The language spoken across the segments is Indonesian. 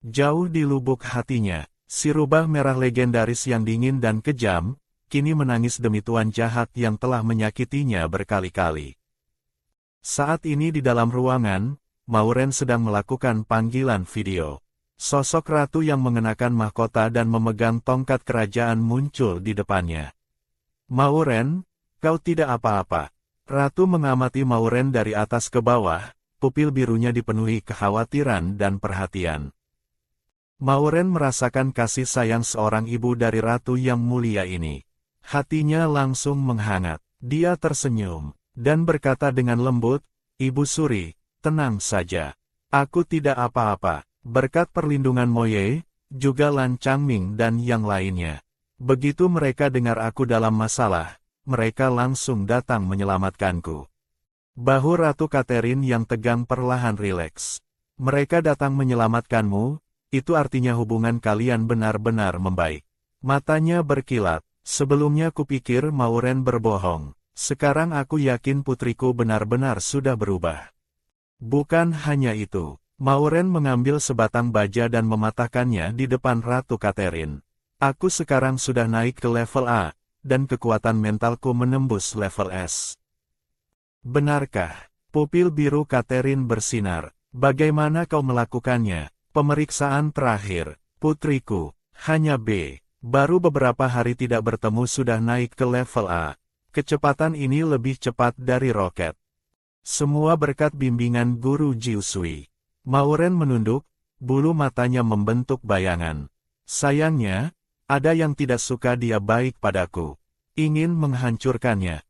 Jauh di lubuk hatinya, si rubah merah legendaris yang dingin dan kejam, kini menangis demi tuan jahat yang telah menyakitinya berkali-kali. Saat ini di dalam ruangan, Mauren sedang melakukan panggilan video. Sosok ratu yang mengenakan mahkota dan memegang tongkat kerajaan muncul di depannya. Mauren, kau tidak apa-apa. Ratu mengamati Mauren dari atas ke bawah, pupil birunya dipenuhi kekhawatiran dan perhatian. Mauren merasakan kasih sayang seorang ibu dari ratu yang mulia ini. Hatinya langsung menghangat. Dia tersenyum, dan berkata dengan lembut, "Ibu Suri, tenang saja. Aku tidak apa-apa. Berkat perlindungan Moye, juga Lan Changming dan yang lainnya. Begitu mereka dengar aku dalam masalah, mereka langsung datang menyelamatkanku." Bahu Ratu Catherine yang tegang perlahan rileks. "Mereka datang menyelamatkanmu, itu artinya hubungan kalian benar-benar membaik." Matanya berkilat. "Sebelumnya kupikir Mauren berbohong. Sekarang aku yakin putriku benar-benar sudah berubah." Bukan hanya itu. Mauren mengambil sebatang baja dan mematahkannya di depan Ratu Catherine. "Aku sekarang sudah naik ke level A, dan kekuatan mentalku menembus level S." "Benarkah?" Pupil biru Catherine bersinar. "Bagaimana kau melakukannya?" "Pemeriksaan terakhir, putriku, hanya B. Baru beberapa hari tidak bertemu sudah naik ke level A. Kecepatan ini lebih cepat dari roket. Semua berkat bimbingan Guru Jiusui." Mauren menunduk, bulu matanya membentuk bayangan. "Sayangnya, ada yang tidak suka dia baik padaku. Ingin menghancurkannya.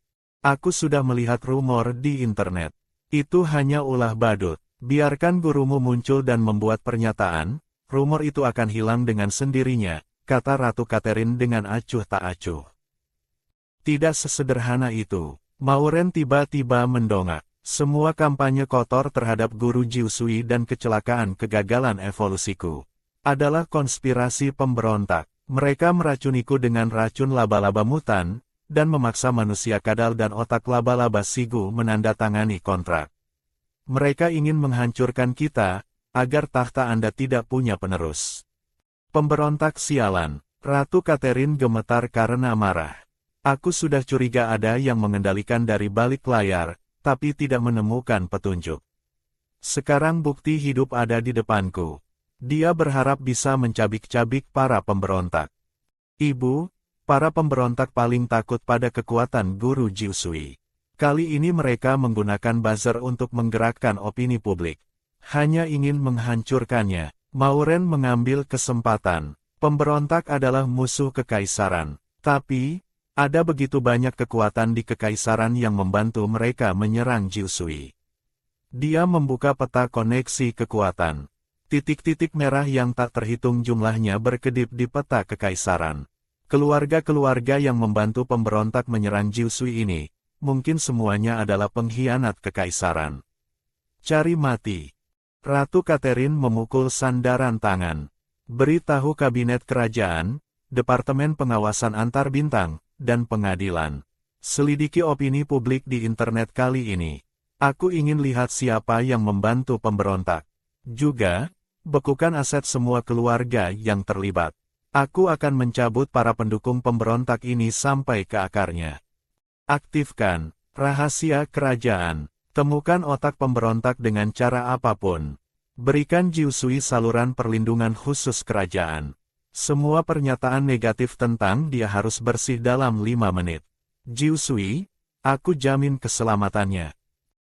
Aku sudah melihat rumor di internet. Itu hanya ulah badut. Biarkan gurumu muncul dan membuat pernyataan, rumor itu akan hilang dengan sendirinya," kata Ratu Catherine dengan acuh tak acuh. "Tidak sesederhana itu." Mauren tiba-tiba mendongak. "Semua kampanye kotor terhadap Guru Jiusui dan kecelakaan kegagalan evolusiku adalah konspirasi pemberontak. Mereka meracuniku dengan racun laba-laba mutan, dan memaksa manusia kadal dan otak laba-laba sigu menandatangani kontrak. Mereka ingin menghancurkan kita, agar tahta Anda tidak punya penerus." "Pemberontak sialan." Ratu Catherine gemetar karena marah. "Aku sudah curiga ada yang mengendalikan dari balik layar, tapi tidak menemukan petunjuk. Sekarang bukti hidup ada di depanku." Dia berharap bisa mencabik-cabik para pemberontak. "Ibu, para pemberontak paling takut pada kekuatan Guru Jiusui. Kali ini mereka menggunakan buzzer untuk menggerakkan opini publik. Hanya ingin menghancurkannya." Mauren mengambil kesempatan. "Pemberontak adalah musuh kekaisaran. Tapi, ada begitu banyak kekuatan di kekaisaran yang membantu mereka menyerang Jiusui." Dia membuka peta koneksi kekuatan. Titik-titik merah yang tak terhitung jumlahnya berkedip di peta kekaisaran. Keluarga-keluarga yang membantu pemberontak menyerang Jiusui ini, mungkin semuanya adalah pengkhianat kekaisaran. "Cari mati." Ratu Catherine memukul sandaran tangan. "Beritahu kabinet kerajaan, Departemen Pengawasan Antar Bintang, dan Pengadilan. Selidiki opini publik di internet kali ini. Aku ingin lihat siapa yang membantu pemberontak. Juga, bekukan aset semua keluarga yang terlibat. Aku akan mencabut para pendukung pemberontak ini sampai ke akarnya. Aktifkan rahasia kerajaan. Temukan otak pemberontak dengan cara apapun. Berikan Jiusui saluran perlindungan khusus kerajaan. Semua pernyataan negatif tentang dia harus bersih dalam 5 menit. Jiusui, aku jamin keselamatannya."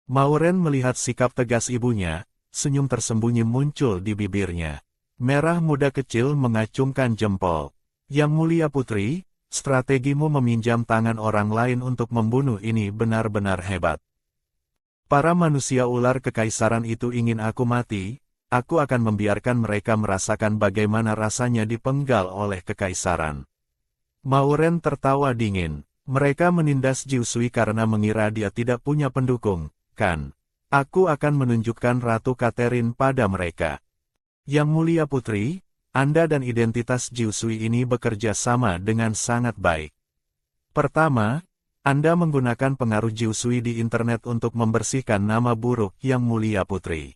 Mauren melihat sikap tegas ibunya, senyum tersembunyi muncul di bibirnya. Merah muda kecil mengacungkan jempol. "Yang mulia putri, strategimu meminjam tangan orang lain untuk membunuh ini benar-benar hebat. Para manusia ular kekaisaran itu ingin aku mati, aku akan membiarkan mereka merasakan bagaimana rasanya dipenggal oleh kekaisaran." Mauren tertawa dingin. "Mereka menindas Jiusui karena mengira dia tidak punya pendukung, kan? Aku akan menunjukkan Ratu Catherine pada mereka. Yang mulia putri, Anda dan identitas Jiusui ini bekerja sama dengan sangat baik. Pertama, Anda menggunakan pengaruh Jiusui di internet untuk membersihkan nama buruk Yang Mulia Putri.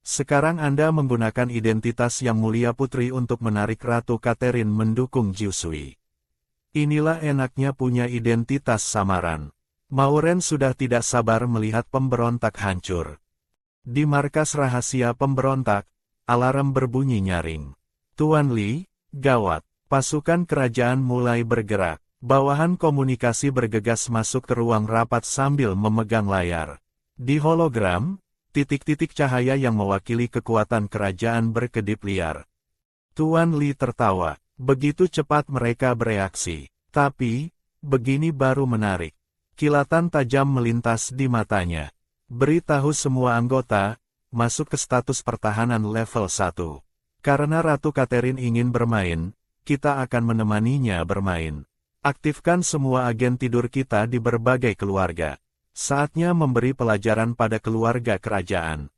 Sekarang Anda menggunakan identitas Yang Mulia Putri untuk menarik Ratu Catherine mendukung Jusui. Inilah enaknya punya identitas samaran. Mauren sudah tidak sabar melihat pemberontak hancur. Di markas rahasia pemberontak, alarm berbunyi nyaring. Tuan Li, gawat. Pasukan kerajaan mulai bergerak. Bawahan komunikasi bergegas masuk ke ruang rapat sambil memegang layar. Di hologram, titik-titik cahaya yang mewakili kekuatan kerajaan berkedip liar. Tuan Li tertawa. Begitu cepat mereka bereaksi. Tapi, begini baru menarik. Kilatan tajam melintas di matanya. Beritahu semua anggota, masuk ke status pertahanan level 1. Karena Ratu Catherine ingin bermain, kita akan menemaninya bermain. Aktifkan semua agen tidur kita di berbagai keluarga. Saatnya memberi pelajaran pada keluarga kerajaan.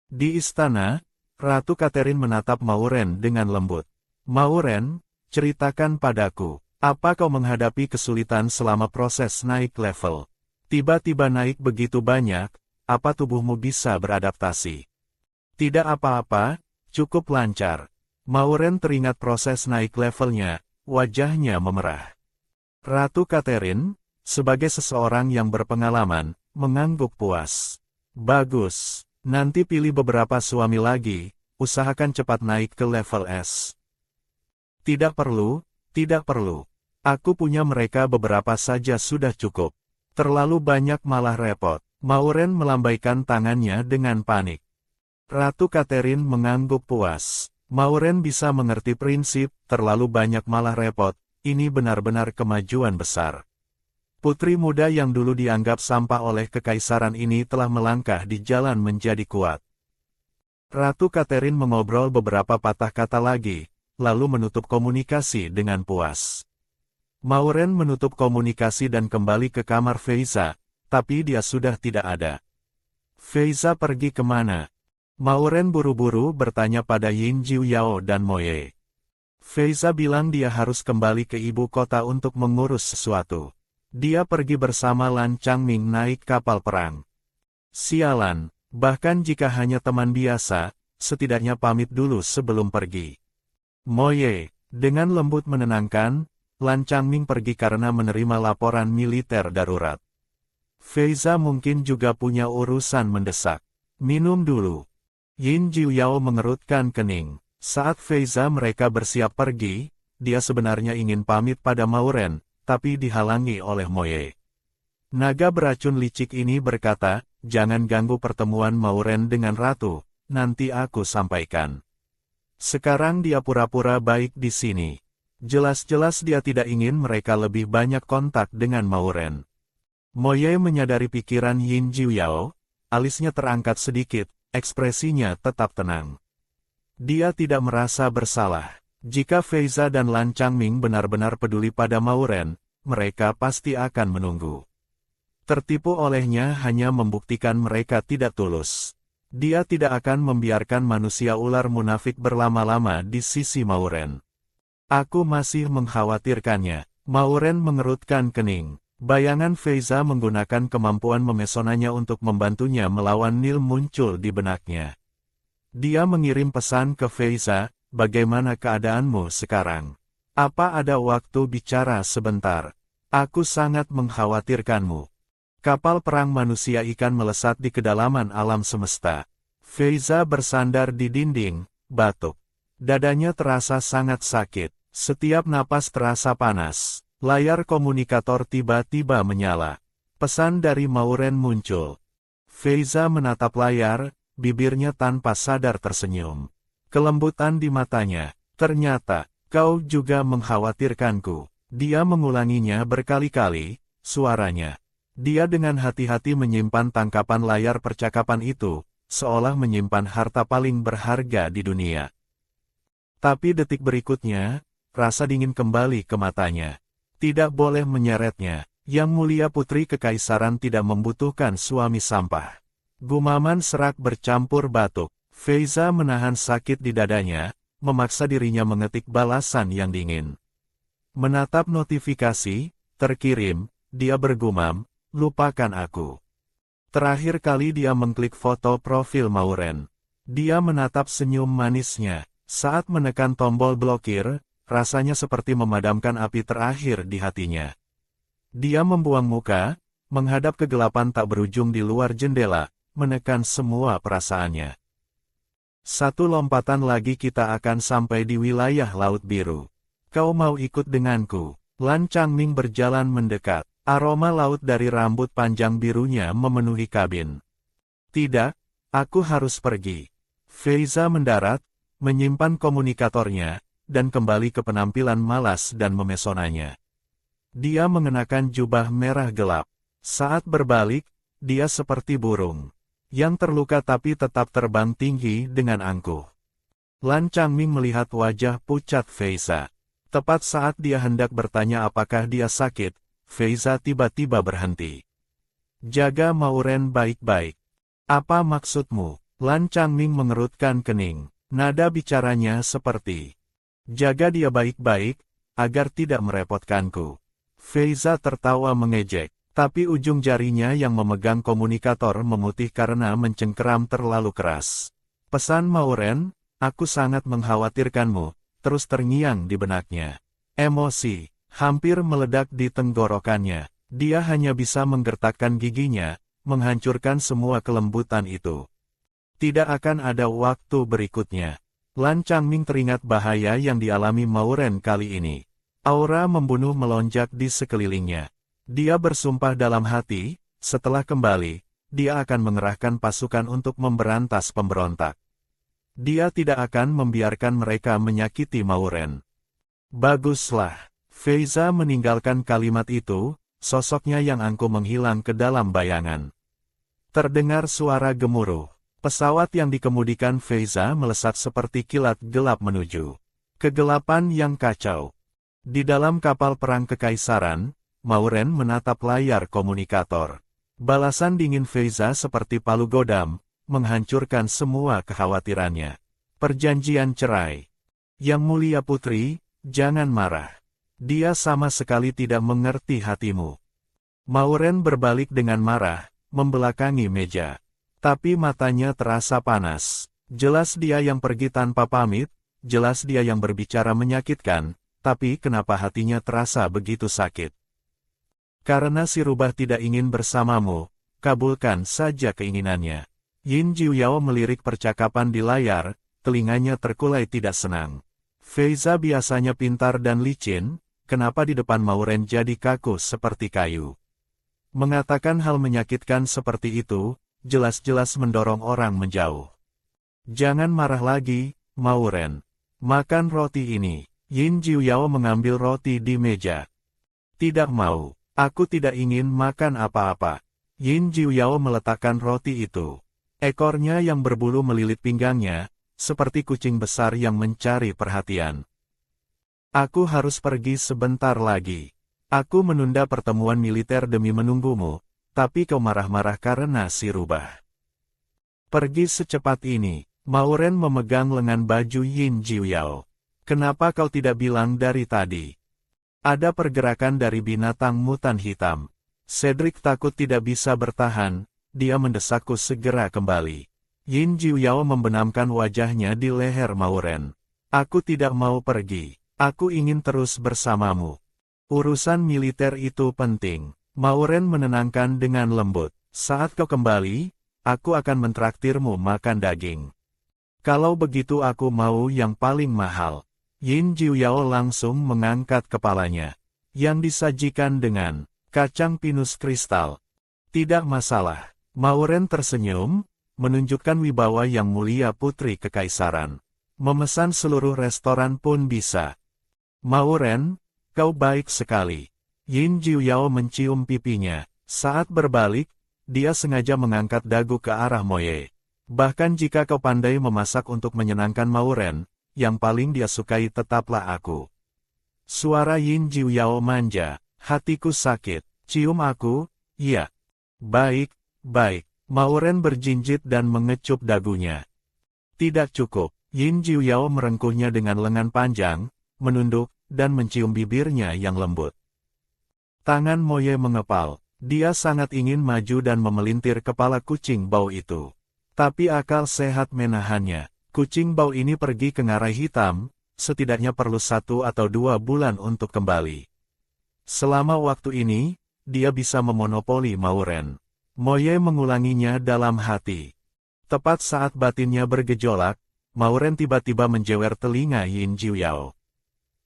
Di istana, Ratu Catherine menatap Mauren dengan lembut. Mauren, ceritakan padaku, apa kau menghadapi kesulitan selama proses naik level? Tiba-tiba naik begitu banyak, apa tubuhmu bisa beradaptasi? Tidak apa-apa, cukup lancar. Mauren teringat proses naik levelnya, wajahnya memerah. Ratu Catherine, sebagai seseorang yang berpengalaman, mengangguk puas. Bagus, nanti pilih beberapa suami lagi, usahakan cepat naik ke level S. Tidak perlu, tidak perlu. Aku punya mereka beberapa saja sudah cukup. Terlalu banyak malah repot. Mauren melambaikan tangannya dengan panik. Ratu Catherine mengangguk puas. Mauren bisa mengerti prinsip, terlalu banyak malah repot, ini benar-benar kemajuan besar. Putri muda yang dulu dianggap sampah oleh kekaisaran ini telah melangkah di jalan menjadi kuat. Ratu Catherine mengobrol beberapa patah kata lagi, lalu menutup komunikasi dengan puas. Mauren menutup komunikasi dan kembali ke kamar Feiza, tapi dia sudah tidak ada. Feiza pergi kemana? Mauren buru-buru bertanya pada Yin Jiuyao dan Moye. Feiza bilang dia harus kembali ke ibu kota untuk mengurus sesuatu. Dia pergi bersama Lan Changming naik kapal perang. Sialan, bahkan jika hanya teman biasa, setidaknya pamit dulu sebelum pergi. Moye, dengan lembut menenangkan, Lan Changming pergi karena menerima laporan militer darurat. Feiza mungkin juga punya urusan mendesak. Minum dulu. Yin Jiuyao mengerutkan kening. Saat Feiza mereka bersiap pergi, dia sebenarnya ingin pamit pada Mauren, tapi dihalangi oleh Moye. Naga beracun licik ini berkata, jangan ganggu pertemuan Mauren dengan Ratu, nanti aku sampaikan. Sekarang dia pura-pura baik di sini. Jelas-jelas dia tidak ingin mereka lebih banyak kontak dengan Mauren. Moye menyadari pikiran Yin Jiuyao, alisnya terangkat sedikit, ekspresinya tetap tenang. Dia tidak merasa bersalah. Jika Feiza dan Lan Changming benar-benar peduli pada Mauren, mereka pasti akan menunggu. Tertipu olehnya hanya membuktikan mereka tidak tulus. Dia tidak akan membiarkan manusia ular munafik berlama-lama di sisi Mauren. Aku masih mengkhawatirkannya. Mauren mengerutkan kening. Bayangan Feiza menggunakan kemampuan memesonanya untuk membantunya melawan Nil muncul di benaknya. Dia mengirim pesan ke Feiza, bagaimana keadaanmu sekarang? Apa ada waktu bicara sebentar? Aku sangat mengkhawatirkanmu. Kapal perang manusia ikan melesat di kedalaman alam semesta. Feiza bersandar di dinding, batuk. Dadanya terasa sangat sakit. Setiap napas terasa panas. Layar komunikator tiba-tiba menyala. Pesan dari Mauren muncul. Feiza menatap layar, bibirnya tanpa sadar tersenyum. Kelembutan di matanya. Ternyata, kau juga mengkhawatirkanku. Dia mengulanginya berkali-kali, suaranya. Dia dengan hati-hati menyimpan tangkapan layar percakapan itu, seolah menyimpan harta paling berharga di dunia. Tapi detik berikutnya, rasa dingin kembali ke matanya. Tidak boleh menyeretnya. Yang Mulia Putri Kekaisaran tidak membutuhkan suami sampah. Gumaman serak bercampur batuk. Feiza menahan sakit di dadanya, memaksa dirinya mengetik balasan yang dingin. Menatap notifikasi, terkirim, dia bergumam, lupakan aku. Terakhir kali dia mengklik foto profil Mauren. Dia menatap senyum manisnya. Saat menekan tombol blokir, rasanya seperti memadamkan api terakhir di hatinya. Dia membuang muka, menghadap kegelapan tak berujung di luar jendela, menekan semua perasaannya. Satu lompatan lagi kita akan sampai di wilayah Laut Biru. Kau mau ikut denganku? Lan Changming berjalan mendekat. Aroma laut dari rambut panjang birunya memenuhi kabin. Tidak, aku harus pergi. Feiza mendarat, menyimpan komunikatornya, dan kembali ke penampilan malas dan memesonanya. Dia mengenakan jubah merah gelap. Saat berbalik, dia seperti burung yang terluka tapi tetap terbang tinggi dengan angkuh. Lan Changming melihat wajah pucat Feiza. Tepat saat dia hendak bertanya apakah dia sakit, Feiza tiba-tiba berhenti. Jaga Mauren baik-baik. Apa maksudmu? Lan Changming mengerutkan kening. Nada bicaranya seperti, jaga dia baik-baik, agar tidak merepotkanku. Feiza tertawa mengejek. Tapi ujung jarinya yang memegang komunikator memutih karena mencengkeram terlalu keras. Pesan Mauren, aku sangat mengkhawatirkanmu, terus terngiang di benaknya. Emosi, hampir meledak di tenggorokannya. Dia hanya bisa menggertakkan giginya, menghancurkan semua kelembutan itu. Tidak akan ada waktu berikutnya. Lan Changming teringat bahaya yang dialami Mauren kali ini. Aura membunuh melonjak di sekelilingnya. Dia bersumpah dalam hati, setelah kembali, dia akan mengerahkan pasukan untuk memberantas pemberontak. Dia tidak akan membiarkan mereka menyakiti Mauren. Baguslah. Feiza meninggalkan kalimat itu, sosoknya yang angkuh menghilang ke dalam bayangan. Terdengar suara gemuruh. Pesawat yang dikemudikan Feiza melesat seperti kilat gelap menuju kegelapan yang kacau. Di dalam kapal perang kekaisaran, Mauren menatap layar komunikator. Balasan dingin Feiza seperti palu godam, menghancurkan semua kekhawatirannya. Perjanjian cerai. Yang mulia putri, jangan marah. Dia sama sekali tidak mengerti hatimu. Mauren berbalik dengan marah, membelakangi meja. Tapi matanya terasa panas. Jelas dia yang pergi tanpa pamit, jelas dia yang berbicara menyakitkan, tapi kenapa hatinya terasa begitu sakit? Karena si rubah tidak ingin bersamamu, kabulkan saja keinginannya. Yin Jiuyao melirik percakapan di layar, telinganya terkulai tidak senang. Feiza biasanya pintar dan licin, kenapa di depan Mauren jadi kaku seperti kayu? Mengatakan hal menyakitkan seperti itu, jelas-jelas mendorong orang menjauh. Jangan marah lagi, Mauren. Makan roti ini. Yin Jiuyao mengambil roti di meja. Tidak mau. Aku tidak ingin makan apa-apa. Yin Jiuyao meletakkan roti itu. Ekornya yang berbulu melilit pinggangnya, seperti kucing besar yang mencari perhatian. Aku harus pergi sebentar lagi. Aku menunda pertemuan militer demi menunggumu, tapi kau marah-marah karena si rubah. Pergi secepat ini. Mauren memegang lengan baju Yin Jiuyao. Kenapa kau tidak bilang dari tadi? Ada pergerakan dari binatang mutan hitam. Cedric takut tidak bisa bertahan, dia mendesakku segera kembali. Yin Jiuyao membenamkan wajahnya di leher Mauren. Aku tidak mau pergi. Aku ingin terus bersamamu. Urusan militer itu penting. Mauren menenangkan dengan lembut. Saat kau kembali, aku akan mentraktirmu makan daging. Kalau begitu aku mau yang paling mahal. Yin Jiuyao langsung mengangkat kepalanya, yang disajikan dengan kacang pinus kristal. Tidak masalah. Mauren tersenyum, menunjukkan wibawa yang mulia putri kekaisaran. Memesan seluruh restoran pun bisa. Mauren, kau baik sekali. Yin Jiuyao mencium pipinya. Saat berbalik, dia sengaja mengangkat dagu ke arah Moye. Bahkan jika kau pandai memasak untuk menyenangkan Mauren, yang paling dia sukai tetaplah aku. Suara Yin Jiuyao manja. Hatiku sakit. Cium aku, iya. Baik, baik. Mauren berjinjit dan mengecup dagunya. Tidak cukup. Yin Jiuyao merengkuhnya dengan lengan panjang, menunduk, dan mencium bibirnya yang lembut. Tangan Moye mengepal. Dia sangat ingin maju dan memelintir kepala kucing bau itu. Tapi akal sehat menahannya. Kucing bau ini pergi ke ngarai hitam, setidaknya perlu 1 atau 2 bulan untuk kembali. Selama waktu ini, dia bisa memonopoli Mauren. Moye mengulanginya dalam hati. Tepat saat batinnya bergejolak, Mauren tiba-tiba menjewer telinga Yin Jiuyao.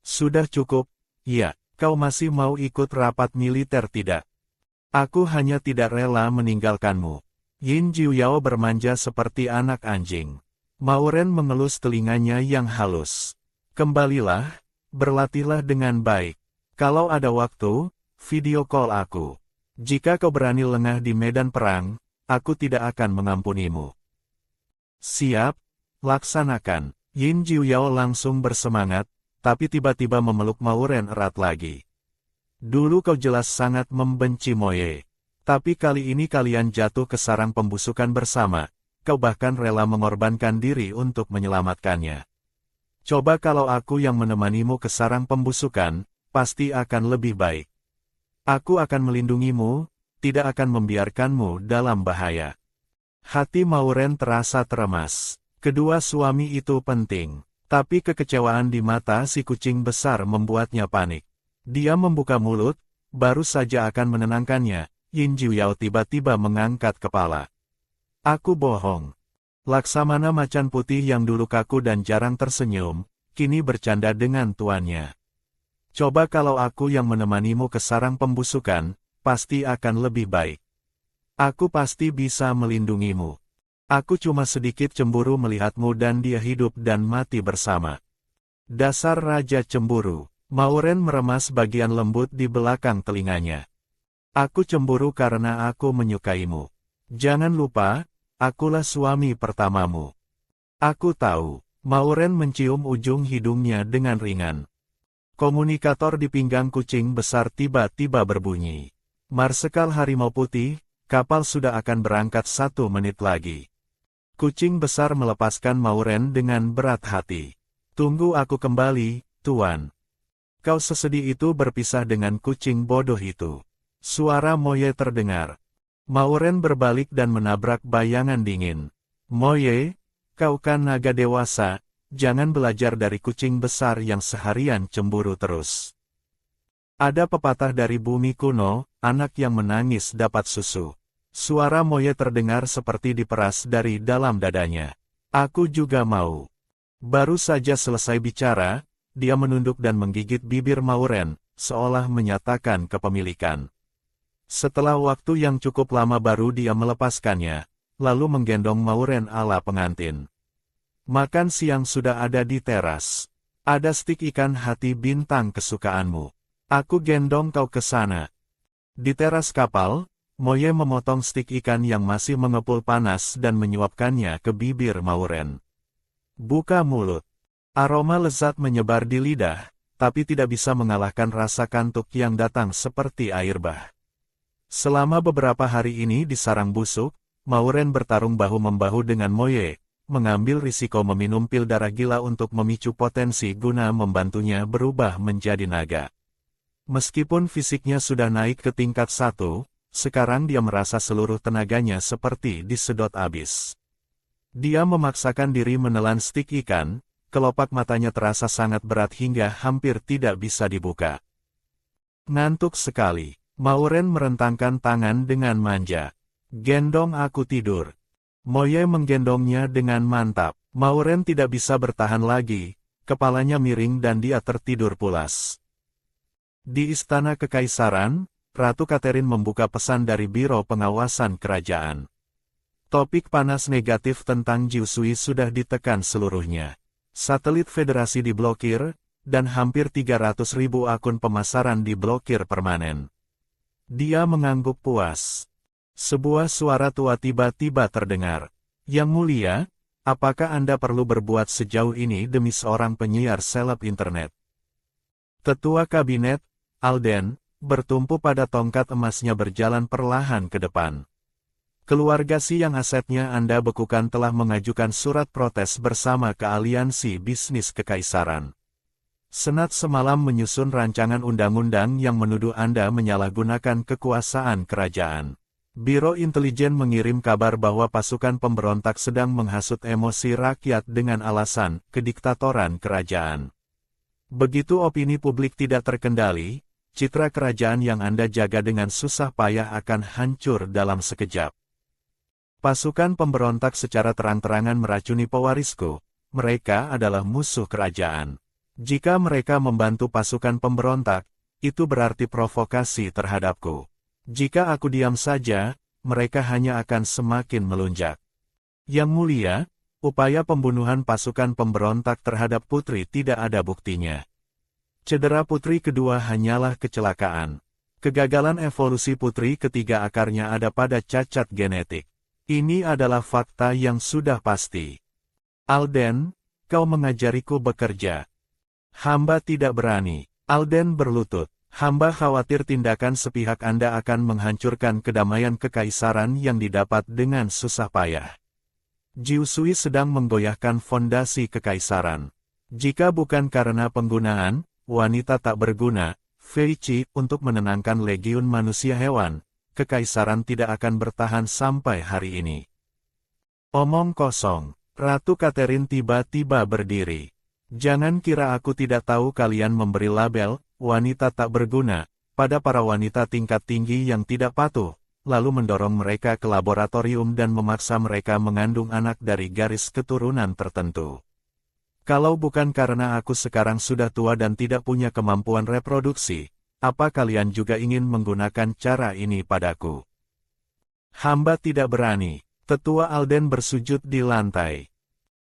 Sudah cukup, ya, kau masih mau ikut rapat militer tidak? Aku hanya tidak rela meninggalkanmu. Yin Jiuyao bermanja seperti anak anjing. Mauren mengelus telinganya yang halus. Kembalilah, berlatihlah dengan baik. Kalau ada waktu, video call aku. Jika kau berani lengah di medan perang, aku tidak akan mengampunimu. Siap, laksanakan. Yin Jiuyao langsung bersemangat, tapi tiba-tiba memeluk Mauren erat lagi. Dulu kau jelas sangat membenci Moye. Tapi kali ini kalian jatuh ke sarang pembusukan bersama, kau bahkan rela mengorbankan diri untuk menyelamatkannya. Coba kalau aku yang menemanimu ke sarang pembusukan, pasti akan lebih baik. Aku akan melindungimu, tidak akan membiarkanmu dalam bahaya. Hati Mauren terasa teremas. Kedua suami itu penting, tapi kekecewaan di mata si kucing besar membuatnya panik. Dia membuka mulut, baru saja akan menenangkannya. Yin Jiuyao tiba-tiba mengangkat kepala. Aku bohong. Laksamana macan putih yang dulu kaku dan jarang tersenyum, kini bercanda dengan tuannya. Coba kalau aku yang menemanimu ke sarang pembusukan, pasti akan lebih baik. Aku pasti bisa melindungimu. Aku cuma sedikit cemburu melihatmu dan dia hidup dan mati bersama. Dasar raja cemburu. Mauren meremas bagian lembut di belakang telinganya. Aku cemburu karena aku menyukaimu. Jangan lupa, akulah suami pertamamu. Aku tahu. Mauren mencium ujung hidungnya dengan ringan. Komunikator di pinggang kucing besar tiba-tiba berbunyi. Marsekal Harimau Putih, kapal sudah akan berangkat 1 menit lagi. Kucing besar melepaskan Mauren dengan berat hati. Tunggu aku kembali, Tuan. Kau sesedih itu berpisah dengan kucing bodoh itu. Suara Moye terdengar. Mauren berbalik dan menabrak bayangan dingin. Moye, kau kan naga dewasa, jangan belajar dari kucing besar yang seharian cemburu terus. Ada pepatah dari bumi kuno, anak yang menangis dapat susu. Suara Moye terdengar seperti diperas dari dalam dadanya. Aku juga mau. Baru saja selesai bicara, dia menunduk dan menggigit bibir Mauren, seolah menyatakan kepemilikan. Setelah waktu yang cukup lama baru dia melepaskannya, lalu menggendong Mauren ala pengantin. Makan siang sudah ada di teras. Ada stik ikan hati bintang kesukaanmu. Aku gendong kau ke sana. Di teras kapal, Moye memotong stik ikan yang masih mengepul panas dan menyuapkannya ke bibir Mauren. Buka mulut. Aroma lezat menyebar di lidah, tapi tidak bisa mengalahkan rasa kantuk yang datang seperti air bah. Selama beberapa hari ini di sarang busuk, Mauren bertarung bahu-membahu dengan Moye, mengambil risiko meminum pil darah gila untuk memicu potensi guna membantunya berubah menjadi naga. Meskipun fisiknya sudah naik ke tingkat 1, sekarang dia merasa seluruh tenaganya seperti disedot abis. Dia memaksakan diri menelan stik ikan, kelopak matanya terasa sangat berat hingga hampir tidak bisa dibuka. Ngantuk sekali. Mauren merentangkan tangan dengan manja. Gendong aku tidur. Moye menggendongnya dengan mantap. Mauren tidak bisa bertahan lagi, kepalanya miring dan dia tertidur pulas. Di istana kekaisaran, Ratu Catherine membuka pesan dari Biro Pengawasan Kerajaan. Topik panas negatif tentang Jiusui sudah ditekan seluruhnya. Satelit federasi diblokir, dan hampir 300.000 akun pemasaran diblokir permanen. Dia mengangguk puas. Sebuah suara tua tiba-tiba terdengar. Yang mulia, apakah Anda perlu berbuat sejauh ini demi seorang penyiar seleb internet? Ketua Kabinet, Alden, bertumpu pada tongkat emasnya berjalan perlahan ke depan. Keluarga Si yang asetnya Anda bekukan telah mengajukan surat protes bersama ke Aliansi Bisnis Kekaisaran. Senat semalam menyusun rancangan undang-undang yang menuduh Anda menyalahgunakan kekuasaan kerajaan. Biro Intelijen mengirim kabar bahwa pasukan pemberontak sedang menghasut emosi rakyat dengan alasan kediktatoran kerajaan. Begitu opini publik tidak terkendali, citra kerajaan yang Anda jaga dengan susah payah akan hancur dalam sekejap. Pasukan pemberontak secara terang-terangan meracuni pewarisku. Mereka adalah musuh kerajaan. Jika mereka membantu pasukan pemberontak, itu berarti provokasi terhadapku. Jika aku diam saja, mereka hanya akan semakin melunjak. Yang Mulia, upaya pembunuhan pasukan pemberontak terhadap putri tidak ada buktinya. Cedera putri kedua hanyalah kecelakaan. Kegagalan evolusi putri ketiga akarnya ada pada cacat genetik. Ini adalah fakta yang sudah pasti. Alden, kau mengajariku bekerja. Hamba tidak berani. Alden berlutut. Hamba khawatir tindakan sepihak Anda akan menghancurkan kedamaian kekaisaran yang didapat dengan susah payah. Jiusui sedang menggoyahkan fondasi kekaisaran. Jika bukan karena penggunaan wanita tak berguna, Fei Qi untuk menenangkan legiun manusia hewan, kekaisaran tidak akan bertahan sampai hari ini. Omong kosong. Ratu Catherine tiba-tiba berdiri. Jangan kira aku tidak tahu kalian memberi label wanita tak berguna pada para wanita tingkat tinggi yang tidak patuh, lalu mendorong mereka ke laboratorium dan memaksa mereka mengandung anak dari garis keturunan tertentu. Kalau bukan karena aku sekarang sudah tua dan tidak punya kemampuan reproduksi, apa kalian juga ingin menggunakan cara ini padaku? Hamba tidak berani. Tetua Alden bersujud di lantai.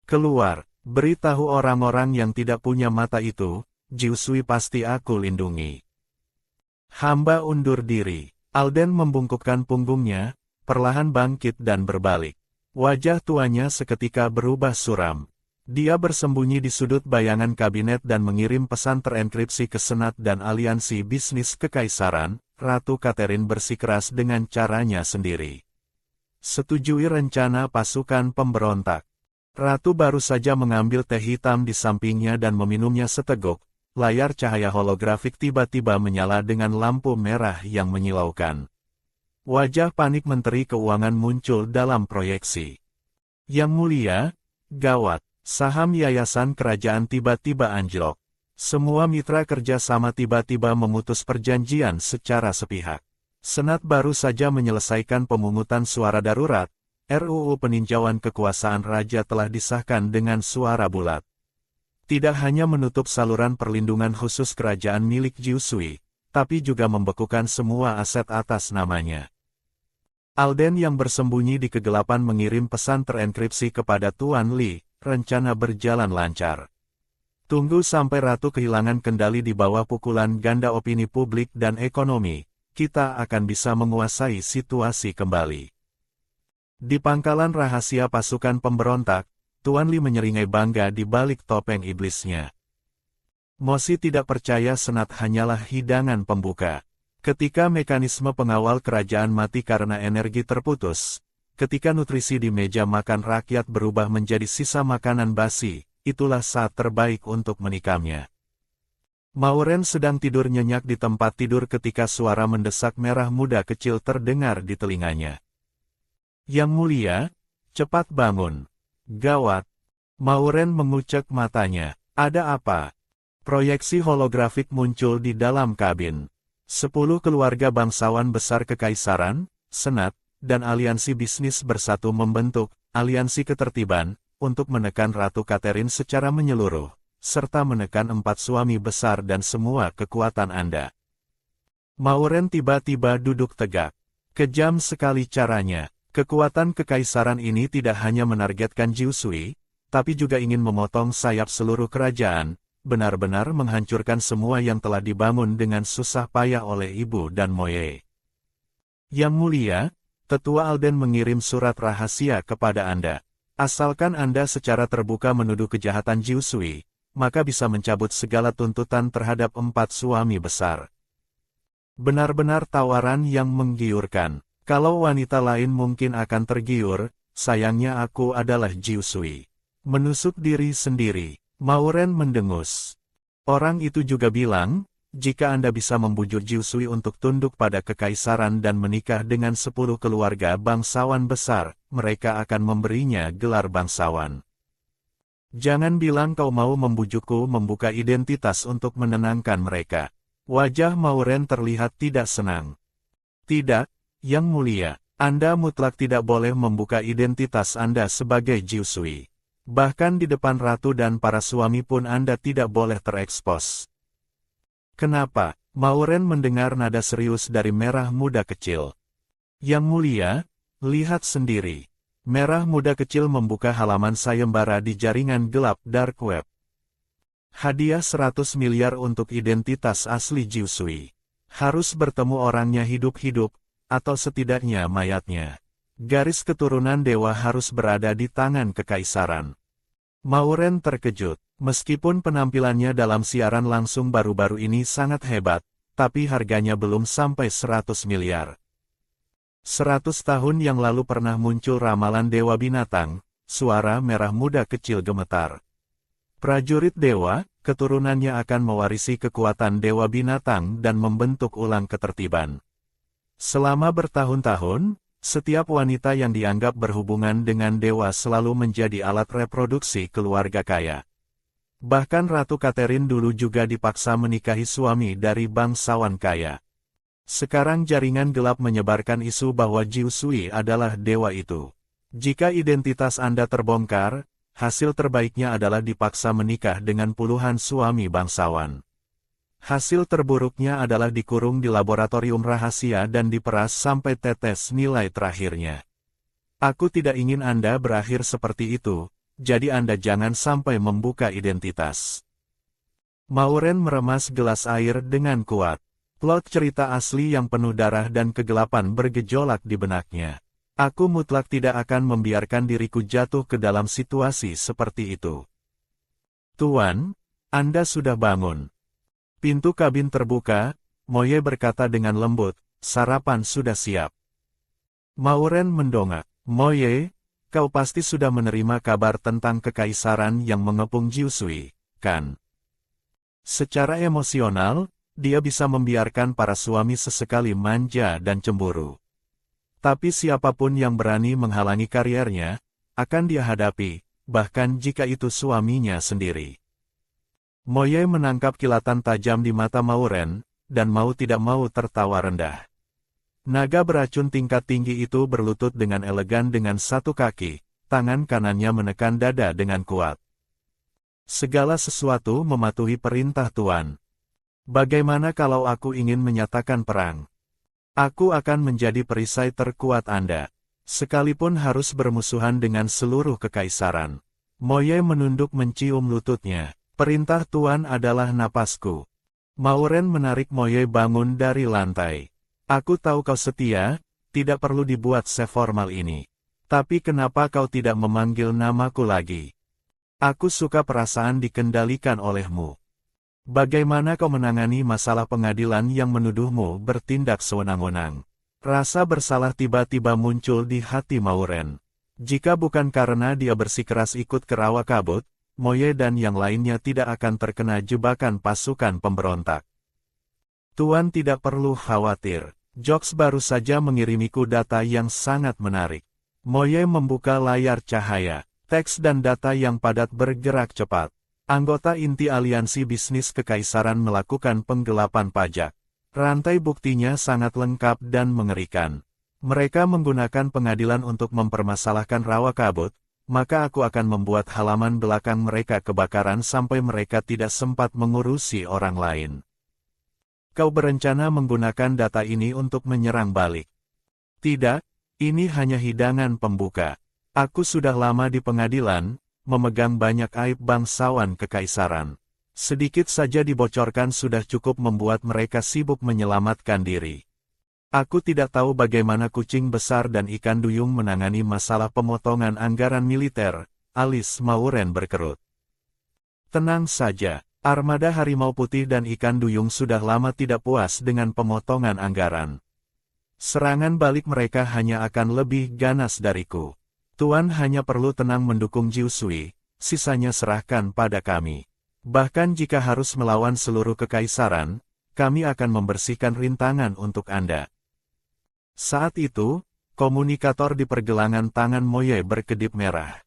Keluar, beritahu orang-orang yang tidak punya mata itu, Jiusui pasti aku lindungi. Hamba undur diri. Alden membungkukkan punggungnya, perlahan bangkit dan berbalik. Wajah tuanya seketika berubah suram. Dia bersembunyi di sudut bayangan kabinet dan mengirim pesan terenkripsi ke Senat dan Aliansi Bisnis Kekaisaran. Ratu Catherine bersikeras dengan caranya sendiri. Setujui rencana pasukan pemberontak. Ratu baru saja mengambil teh hitam di sampingnya dan meminumnya seteguk. Layar cahaya holografik tiba-tiba menyala dengan lampu merah yang menyilaukan. Wajah panik Menteri Keuangan muncul dalam proyeksi. Yang Mulia, gawat, saham yayasan kerajaan tiba-tiba anjlok. Semua mitra kerja sama tiba-tiba memutus perjanjian secara sepihak. Senat baru saja menyelesaikan pemungutan suara darurat. RUU peninjauan kekuasaan raja telah disahkan dengan suara bulat. Tidak hanya menutup saluran perlindungan khusus kerajaan milik Jiusui, tapi juga membekukan semua aset atas namanya. Alden yang bersembunyi di kegelapan mengirim pesan terenkripsi kepada Tuan Li, rencana berjalan lancar. Tunggu sampai Ratu kehilangan kendali di bawah pukulan ganda opini publik dan ekonomi, kita akan bisa menguasai situasi kembali. Di pangkalan rahasia pasukan pemberontak, Tuan Li menyeringai bangga di balik topeng iblisnya. Mosi tidak percaya Senat hanyalah hidangan pembuka. Ketika mekanisme pengawal kerajaan mati karena energi terputus, ketika nutrisi di meja makan rakyat berubah menjadi sisa makanan basi, itulah saat terbaik untuk menikamnya. Mauren sedang tidur nyenyak di tempat tidur ketika suara mendesak merah muda kecil terdengar di telinganya. Yang Mulia, cepat bangun. Gawat. Mauren mengucek matanya. Ada apa? Proyeksi holografik muncul di dalam kabin. 10 keluarga bangsawan besar kekaisaran, Senat, dan aliansi bisnis bersatu membentuk aliansi ketertiban untuk menekan Ratu Catherine secara menyeluruh, serta menekan 4 suami besar dan semua kekuatan Anda. Mauren tiba-tiba duduk tegak. Kejam sekali caranya. Kekuatan kekaisaran ini tidak hanya menargetkan Jiusui, tapi juga ingin memotong sayap seluruh kerajaan, benar-benar menghancurkan semua yang telah dibangun dengan susah payah oleh Ibu dan Moye. Yang Mulia, Tetua Alden mengirim surat rahasia kepada Anda. Asalkan Anda secara terbuka menuduh kejahatan Jiusui, maka bisa mencabut segala tuntutan terhadap 4 suami besar. Benar-benar tawaran yang menggiurkan. Kalau wanita lain mungkin akan tergiur, sayangnya aku adalah Jiusui. Menusuk diri sendiri, Mauren mendengus. Orang itu juga bilang, jika Anda bisa membujuk Jiu Sui untuk tunduk pada kekaisaran dan menikah dengan 10 keluarga bangsawan besar, mereka akan memberinya gelar bangsawan. Jangan bilang kau mau membujukku membuka identitas untuk menenangkan mereka. Wajah Mauren terlihat tidak senang. Tidak, Yang Mulia, Anda mutlak tidak boleh membuka identitas Anda sebagai Jiu Sui. Bahkan di depan ratu dan para suami pun Anda tidak boleh terekspos. Kenapa? Mauren mendengar nada serius dari Merah Muda Kecil. Yang Mulia, lihat sendiri. Merah Muda Kecil membuka halaman sayembara di jaringan gelap Dark Web. Hadiah 100 miliar untuk identitas asli Jiu Sui. Harus bertemu orangnya hidup-hidup, atau setidaknya mayatnya. Garis keturunan dewa harus berada di tangan kekaisaran. Mauren terkejut. Meskipun penampilannya dalam siaran langsung baru-baru ini sangat hebat, tapi harganya belum sampai 100 miliar. 100 tahun yang lalu pernah muncul ramalan Dewa Binatang, suara Merah Muda Kecil gemetar. Prajurit dewa, keturunannya akan mewarisi kekuatan Dewa Binatang dan membentuk ulang ketertiban. Selama bertahun-tahun, setiap wanita yang dianggap berhubungan dengan dewa selalu menjadi alat reproduksi keluarga kaya. Bahkan Ratu Catherine dulu juga dipaksa menikahi suami dari bangsawan kaya. Sekarang jaringan gelap menyebarkan isu bahwa Jiu Sui adalah dewa itu. Jika identitas Anda terbongkar, hasil terbaiknya adalah dipaksa menikah dengan puluhan suami bangsawan. Hasil terburuknya adalah dikurung di laboratorium rahasia dan diperas sampai tetes nilai terakhirnya. Aku tidak ingin Anda berakhir seperti itu. Jadi Anda jangan sampai membuka identitas. Mauren meremas gelas air dengan kuat. Plot cerita asli yang penuh darah dan kegelapan bergejolak di benaknya. Aku mutlak tidak akan membiarkan diriku jatuh ke dalam situasi seperti itu. Tuan, Anda sudah bangun. Pintu kabin terbuka, Moye berkata dengan lembut, sarapan sudah siap. Mauren mendongak. Moye, kau pasti sudah menerima kabar tentang kekaisaran yang mengepung Jiu Sui, kan? Secara emosional, dia bisa membiarkan para suami sesekali manja dan cemburu. Tapi siapapun yang berani menghalangi kariernya, akan dia hadapi, bahkan jika itu suaminya sendiri. Moye menangkap kilatan tajam di mata Mauren, dan mau tidak mau tertawa rendah. Naga beracun tingkat tinggi itu berlutut dengan elegan dengan satu kaki, tangan kanannya menekan dada dengan kuat. Segala sesuatu mematuhi perintah Tuan. Bagaimana kalau aku ingin menyatakan perang? Aku akan menjadi perisai terkuat Anda, sekalipun harus bermusuhan dengan seluruh kekaisaran. Moye menunduk mencium lututnya. Perintah Tuan adalah napasku. Mauren menarik Moye bangun dari lantai. Aku tahu kau setia, tidak perlu dibuat seformal ini. Tapi kenapa kau tidak memanggil namaku lagi? Aku suka perasaan dikendalikan olehmu. Bagaimana kau menangani masalah pengadilan yang menuduhmu bertindak sewenang-wenang? Rasa bersalah tiba-tiba muncul di hati Mauren. Jika bukan karena dia bersikeras ikut ke rawa kabut, Moye dan yang lainnya tidak akan terkena jebakan pasukan pemberontak. Tuan tidak perlu khawatir. Jokes baru saja mengirimiku data yang sangat menarik. Moye membuka layar cahaya, teks dan data yang padat bergerak cepat. Anggota inti aliansi bisnis kekaisaran melakukan penggelapan pajak. Rantai buktinya sangat lengkap dan mengerikan. Mereka menggunakan pengadilan untuk mempermasalahkan rawa kabut, maka aku akan membuat halaman belakang mereka kebakaran sampai mereka tidak sempat mengurusi orang lain. Kau berencana menggunakan data ini untuk menyerang balik. Tidak, ini hanya hidangan pembuka. Aku sudah lama di pengadilan, memegang banyak aib bangsawan kekaisaran. Sedikit saja dibocorkan sudah cukup membuat mereka sibuk menyelamatkan diri. Aku tidak tahu bagaimana kucing besar dan ikan duyung menangani masalah pemotongan anggaran militer, alis Mauren berkerut. Tenang saja. Armada harimau putih dan ikan duyung sudah lama tidak puas dengan pemotongan anggaran. Serangan balik mereka hanya akan lebih ganas dariku. Tuan hanya perlu tenang mendukung Jiu Sui, sisanya serahkan pada kami. Bahkan jika harus melawan seluruh kekaisaran, kami akan membersihkan rintangan untuk Anda. Saat itu, komunikator di pergelangan tangan Moye berkedip merah.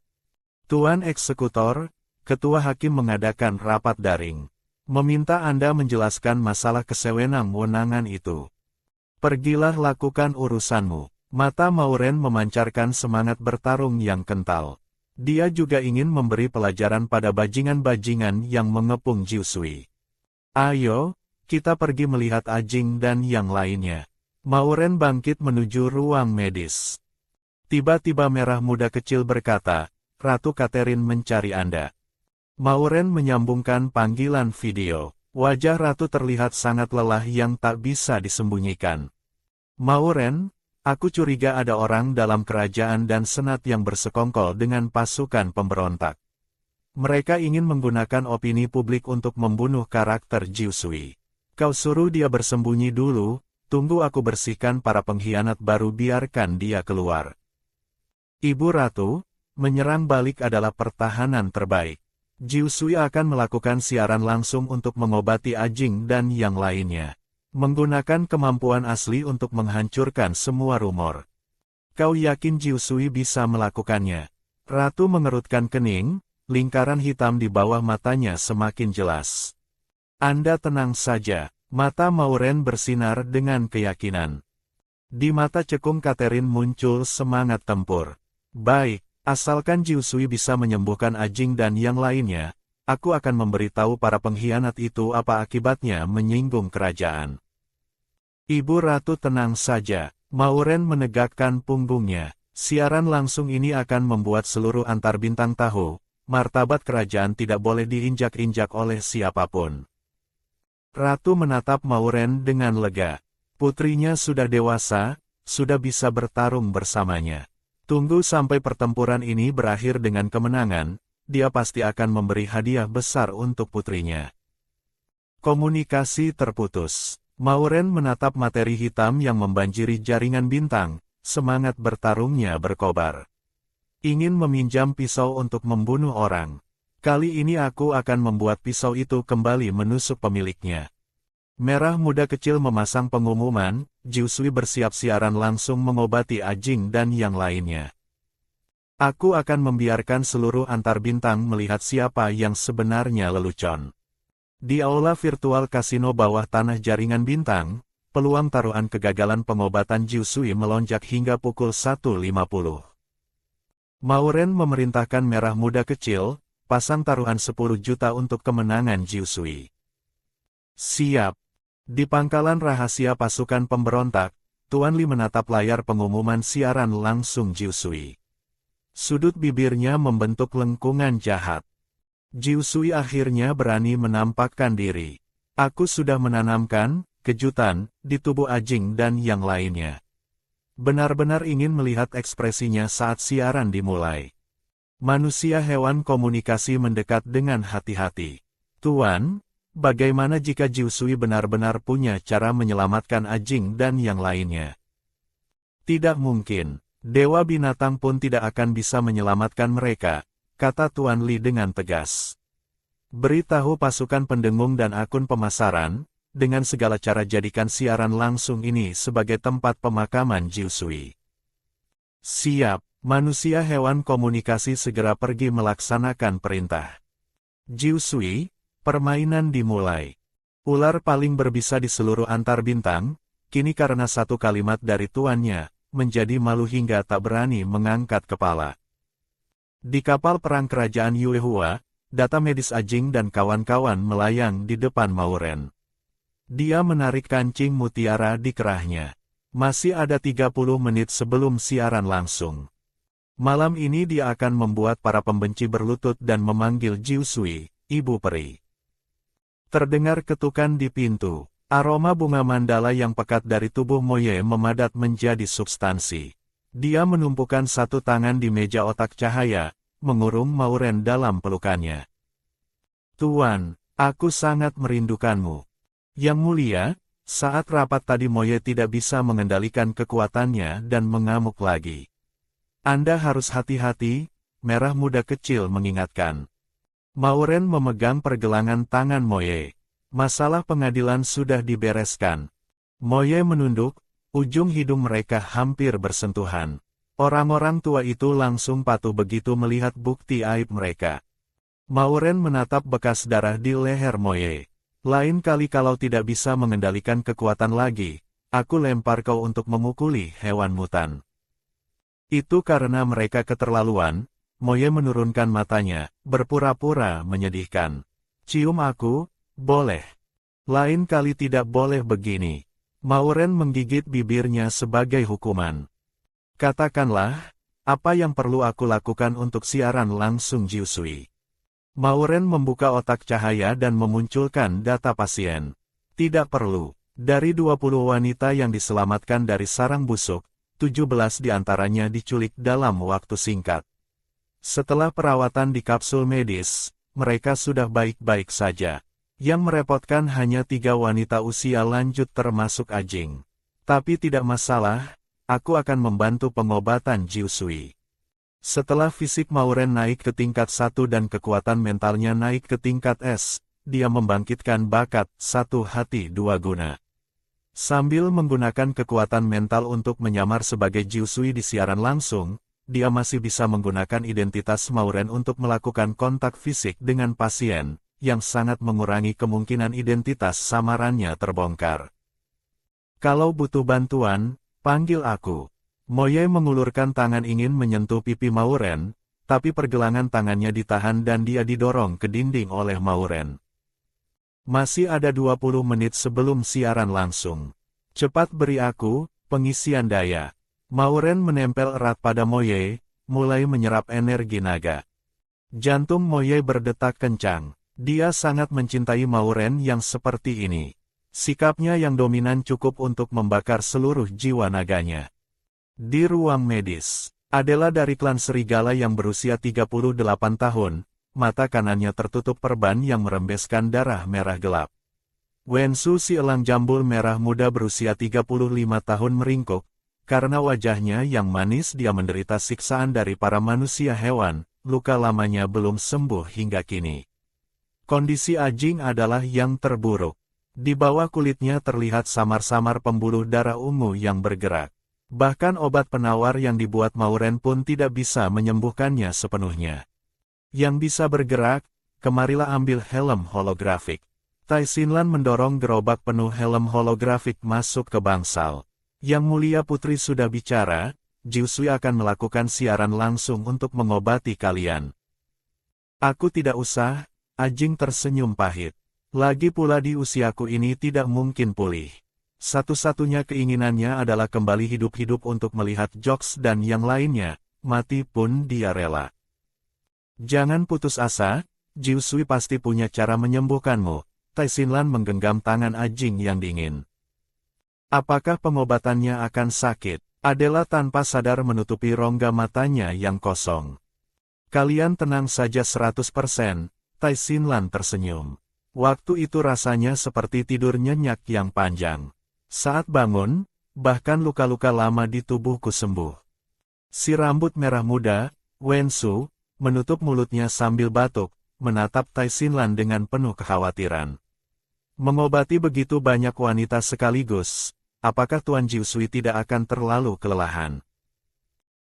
Tuan Eksekutor, Ketua Hakim mengadakan rapat daring. Meminta Anda menjelaskan masalah kesewenang-wenangan itu. Pergilah lakukan urusanmu. Mata Mauren memancarkan semangat bertarung yang kental. Dia juga ingin memberi pelajaran pada bajingan-bajingan yang mengepung Jiu Sui. Ayo, kita pergi melihat Ajing dan yang lainnya. Mauren bangkit menuju ruang medis. Tiba-tiba merah muda kecil berkata, Ratu Catherine mencari Anda. Mauren menyambungkan panggilan video. Wajah Ratu terlihat sangat lelah yang tak bisa disembunyikan. Mauren, aku curiga ada orang dalam kerajaan dan senat yang bersekongkol dengan pasukan pemberontak. Mereka ingin menggunakan opini publik untuk membunuh karakter Jiu Sui. Kau suruh dia bersembunyi dulu, tunggu aku bersihkan para pengkhianat baru biarkan dia keluar. Ibu Ratu, menyerang balik adalah pertahanan terbaik. Jiu Sui akan melakukan siaran langsung untuk mengobati Ajing dan yang lainnya. Menggunakan kemampuan asli untuk menghancurkan semua rumor. Kau yakin Jiu Sui bisa melakukannya? Ratu mengerutkan kening, lingkaran hitam di bawah matanya semakin jelas. Anda tenang saja, mata Mauren bersinar dengan keyakinan. Di mata cekung Catherine muncul semangat tempur. Baik. Asalkan Jiu Sui bisa menyembuhkan Ajing dan yang lainnya, aku akan memberitahu para pengkhianat itu apa akibatnya menyinggung kerajaan. Ibu Ratu tenang saja, Mauren menegakkan punggungnya. Siaran langsung ini akan membuat seluruh antar bintang tahu, martabat kerajaan tidak boleh diinjak-injak oleh siapapun. Ratu menatap Mauren dengan lega. Putrinya sudah dewasa, sudah bisa bertarung bersamanya. Tunggu sampai pertempuran ini berakhir dengan kemenangan, dia pasti akan memberi hadiah besar untuk putrinya. Komunikasi terputus. Mauren menatap materi hitam yang membanjiri jaringan bintang, semangat bertarungnya berkobar. Ingin meminjam pisau untuk membunuh orang. Kali ini aku akan membuat pisau itu kembali menusuk pemiliknya. Merah muda kecil memasang pengumuman, Jiu Sui bersiap siaran langsung mengobati Ajing dan yang lainnya. Aku akan membiarkan seluruh antar bintang melihat siapa yang sebenarnya lelucon. Di aula virtual kasino bawah tanah jaringan bintang, peluang taruhan kegagalan pengobatan Jiu Sui melonjak hingga pukul 1.50. Mauren memerintahkan merah muda kecil, pasang taruhan 10 juta untuk kemenangan Jiu Sui. Siap. Di pangkalan rahasia pasukan pemberontak, Tuan Li menatap layar pengumuman siaran langsung Jiu Sui. Sudut bibirnya membentuk lengkungan jahat. Jiu Sui akhirnya berani menampakkan diri. Aku sudah menanamkan kejutan di tubuh Ajing dan yang lainnya. Benar-benar ingin melihat ekspresinya saat siaran dimulai. Manusia hewan komunikasi mendekat dengan hati-hati. Tuan, bagaimana jika Jiu Sui benar-benar punya cara menyelamatkan Ajing dan yang lainnya? Tidak mungkin, Dewa Binatang pun tidak akan bisa menyelamatkan mereka, kata Tuan Li dengan tegas. Beritahu pasukan pendengung dan akun pemasaran, dengan segala cara jadikan siaran langsung ini sebagai tempat pemakaman Jiu Sui. Siap, manusia hewan komunikasi segera pergi melaksanakan perintah. Jiu Sui, permainan dimulai. Ular paling berbisa di seluruh antar bintang, kini karena satu kalimat dari tuannya, menjadi malu hingga tak berani mengangkat kepala. Di kapal perang kerajaan Yuehua, data medis Ajing dan kawan-kawan melayang di depan Mauren. Dia menarik kancing mutiara di kerahnya. Masih ada 30 menit sebelum siaran langsung. Malam ini dia akan membuat para pembenci berlutut dan memanggil Jiu Sui, Ibu Peri. Terdengar ketukan di pintu. Aroma bunga mandala yang pekat dari tubuh Moye memadat menjadi substansi. Dia menumpukan satu tangan di meja otak cahaya, mengurung Mauren dalam pelukannya. Tuan, aku sangat merindukanmu. Yang mulia, saat rapat tadi Moye tidak bisa mengendalikan kekuatannya dan mengamuk lagi. Anda harus hati-hati, merah muda kecil mengingatkan. Mauren memegang pergelangan tangan Moye. Masalah pengadilan sudah dibereskan. Moye menunduk, ujung hidung mereka hampir bersentuhan. Orang-orang tua itu langsung patuh begitu melihat bukti aib mereka. Mauren menatap bekas darah di leher Moye. Lain kali kalau tidak bisa mengendalikan kekuatan lagi, aku lempar kau untuk memukuli hewan mutan. Itu karena mereka keterlaluan. Moye menurunkan matanya, berpura-pura menyedihkan. Cium aku, boleh. Lain kali tidak boleh begini. Mauren menggigit bibirnya sebagai hukuman. Katakanlah, apa yang perlu aku lakukan untuk siaran langsung Jiusui? Mauren membuka otak cahaya dan memunculkan data pasien. Tidak perlu. Dari 20 wanita yang diselamatkan dari sarang busuk, 17 diantaranya diculik dalam waktu singkat. Setelah perawatan di kapsul medis, mereka sudah baik-baik saja. Yang merepotkan hanya 3 wanita usia lanjut termasuk Ajing. Tapi tidak masalah, aku akan membantu pengobatan Jiusui. Setelah fisik Mauren naik ke tingkat 1 dan kekuatan mentalnya naik ke tingkat S, dia membangkitkan bakat satu hati dua guna. Sambil menggunakan kekuatan mental untuk menyamar sebagai Jiusui di siaran langsung, dia masih bisa menggunakan identitas Mauren untuk melakukan kontak fisik dengan pasien, yang sangat mengurangi kemungkinan identitas samarannya terbongkar. Kalau butuh bantuan, panggil aku. Moye mengulurkan tangan ingin menyentuh pipi Mauren, tapi pergelangan tangannya ditahan dan dia didorong ke dinding oleh Mauren. Masih ada 20 menit sebelum siaran langsung. Cepat beri aku pengisian daya. Mauren menempel erat pada Moye, mulai menyerap energi naga. Jantung Moye berdetak kencang. Dia sangat mencintai Mauren yang seperti ini. Sikapnya yang dominan cukup untuk membakar seluruh jiwa naganya. Di ruang medis, Adela dari klan Serigala yang berusia 38 tahun, mata kanannya tertutup perban yang merembeskan darah merah gelap. Wensu si elang jambul merah muda berusia 35 tahun meringkuk, karena wajahnya yang manis dia menderita siksaan dari para manusia hewan, luka lamanya belum sembuh hingga kini. Kondisi Ajing adalah yang terburuk. Di bawah kulitnya terlihat samar-samar pembuluh darah ungu yang bergerak. Bahkan obat penawar yang dibuat Mauren pun tidak bisa menyembuhkannya sepenuhnya. Yang bisa bergerak, kemarilah ambil helm holografik. Tai Xinlan mendorong gerobak penuh helm holografik masuk ke bangsal. Yang Mulia Putri sudah bicara, Jiusui akan melakukan siaran langsung untuk mengobati kalian. Aku tidak usah, Ajing tersenyum pahit. Lagi pula di usiaku ini tidak mungkin pulih. Satu-satunya keinginannya adalah kembali hidup-hidup untuk melihat Joks dan yang lainnya, mati pun dia rela. Jangan putus asa, Jiusui pasti punya cara menyembuhkanmu. Tai Xinlan menggenggam tangan Ajing yang dingin. Apakah pengobatannya akan sakit? Adela tanpa sadar menutupi rongga matanya yang kosong. Kalian tenang saja 100%, Tai Xinlan tersenyum. Waktu itu rasanya seperti tidur nyenyak yang panjang. Saat bangun, bahkan luka-luka lama di tubuhku sembuh. Si rambut merah muda, Wensu, menutup mulutnya sambil batuk, menatap Tai Xinlan dengan penuh kekhawatiran. Mengobati begitu banyak wanita sekaligus, apakah Tuan Jiusui tidak akan terlalu kelelahan?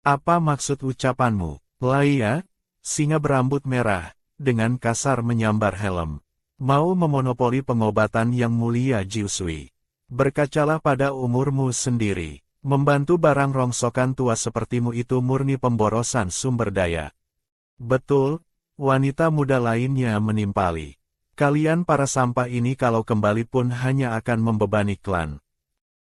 Apa maksud ucapanmu, Laia? Singa berambut merah, dengan kasar menyambar helm. Mau memonopoli pengobatan yang mulia Jiusui. Berkacalah pada umurmu sendiri. Membantu barang rongsokan tua sepertimu itu murni pemborosan sumber daya. Betul, wanita muda lainnya menimpali. Kalian para sampah ini kalau kembali pun hanya akan membebani klan.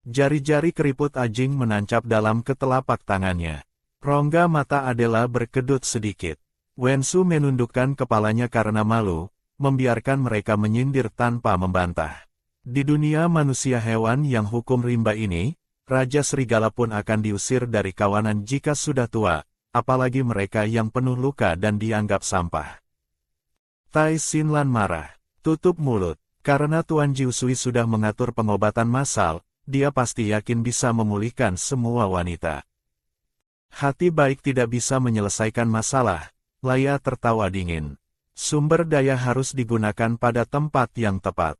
Jari-jari keriput Ajing menancap dalam ketelapak tangannya. Rongga mata Adela berkedut sedikit. Wensu menundukkan kepalanya karena malu, membiarkan mereka menyindir tanpa membantah. Di dunia manusia hewan yang hukum rimba ini, Raja Serigala pun akan diusir dari kawanan jika sudah tua, apalagi mereka yang penuh luka dan dianggap sampah. Tai Xinlan marah. Tutup mulut. Karena Tuan Jiusui sudah mengatur pengobatan massal, dia pasti yakin bisa memulihkan semua wanita. Hati baik tidak bisa menyelesaikan masalah, Laia tertawa dingin. Sumber daya harus digunakan pada tempat yang tepat.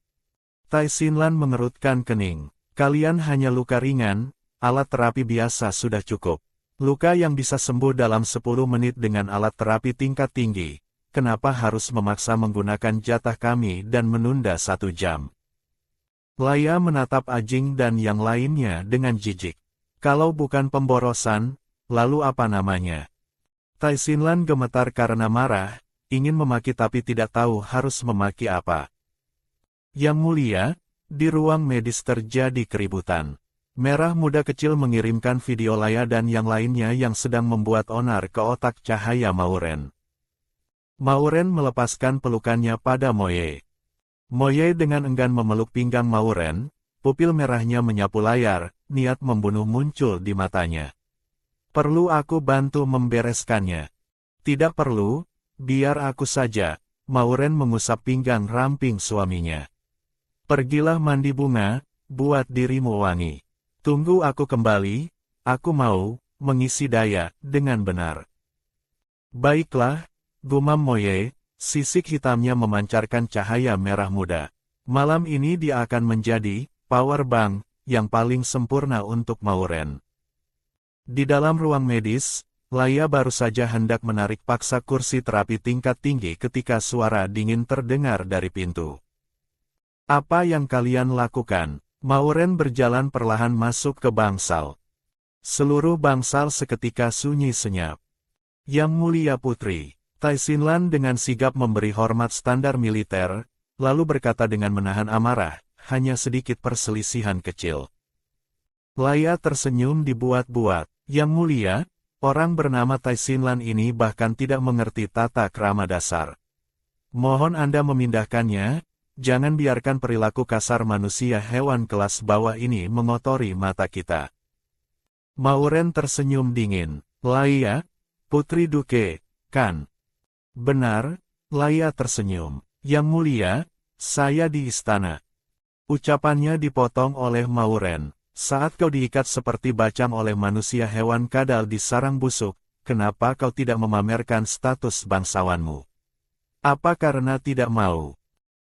Tai Xinlan mengerutkan kening. Kalian hanya luka ringan, alat terapi biasa sudah cukup. Luka yang bisa sembuh dalam 10 menit dengan alat terapi tingkat tinggi. Kenapa harus memaksa menggunakan jatah kami dan menunda 1 jam? Laya menatap Ajing dan yang lainnya dengan jijik. Kalau bukan pemborosan, lalu apa namanya? Tai Xinlan gemetar karena marah, ingin memaki tapi tidak tahu harus memaki apa. Yang mulia, di ruang medis terjadi keributan. Merah muda kecil mengirimkan video Laya dan yang lainnya yang sedang membuat onar ke otak cahaya Mauren. Mauren melepaskan pelukannya pada Moye. Moye dengan enggan memeluk pinggang Mauren, pupil merahnya menyapu layar, niat membunuh muncul di matanya. Perlu aku bantu membereskannya? Tidak perlu, biar aku saja. Mauren mengusap pinggang ramping suaminya. Pergilah mandi bunga, buat dirimu wangi. Tunggu aku kembali, aku mau mengisi daya dengan benar. Baiklah, gumam Moye, sisik hitamnya memancarkan cahaya merah muda. Malam ini dia akan menjadi power bank yang paling sempurna untuk Mauren. Di dalam ruang medis, Laya baru saja hendak menarik paksa kursi terapi tingkat tinggi ketika suara dingin terdengar dari pintu. Apa yang kalian lakukan? Mauren berjalan perlahan masuk ke bangsal. Seluruh bangsal seketika sunyi senyap. Yang mulia putri, Tai Xinlan dengan sigap memberi hormat standar militer, lalu berkata dengan menahan amarah, hanya sedikit perselisihan kecil. Laya tersenyum dibuat-buat. Yang mulia, orang bernama Tai Xinlan ini bahkan tidak mengerti tata krama dasar. Mohon Anda memindahkannya. Jangan biarkan perilaku kasar manusia hewan kelas bawah ini mengotori mata kita. Mauren tersenyum dingin. Laya, putri Duke, kan? Benar, Laya tersenyum. Yang mulia, saya di istana. Ucapannya dipotong oleh Mauren. Saat kau diikat seperti bacang oleh manusia hewan kadal di sarang busuk, kenapa kau tidak memamerkan status bangsawanmu? Apa karena tidak mau?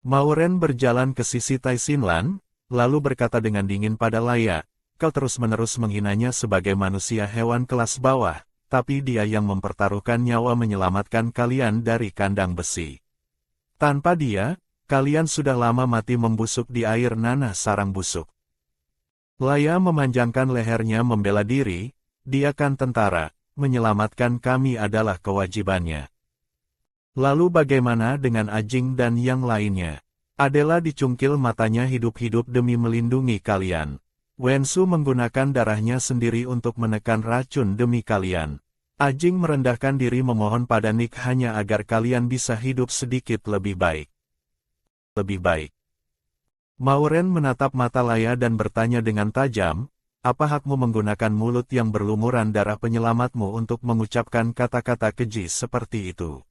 Mauren berjalan ke sisi Tai Xinlan, lalu berkata dengan dingin pada Laya, kau terus-menerus menghinanya sebagai manusia hewan kelas bawah, tapi dia yang mempertaruhkan nyawa menyelamatkan kalian dari kandang besi. Tanpa dia, kalian sudah lama mati membusuk di air nanah sarang busuk. Laya memanjangkan lehernya membela diri, dia kan tentara, menyelamatkan kami adalah kewajibannya. Lalu bagaimana dengan Ajing dan yang lainnya? Adela dicungkil matanya hidup-hidup demi melindungi kalian. Wensu menggunakan darahnya sendiri untuk menekan racun demi kalian. Ajing merendahkan diri memohon pada Nick hanya agar kalian bisa hidup sedikit lebih baik. Lebih baik. Mauren menatap mata Laya dan bertanya dengan tajam, apa hakmu menggunakan mulut yang berlumuran darah penyelamatmu untuk mengucapkan kata-kata keji seperti itu?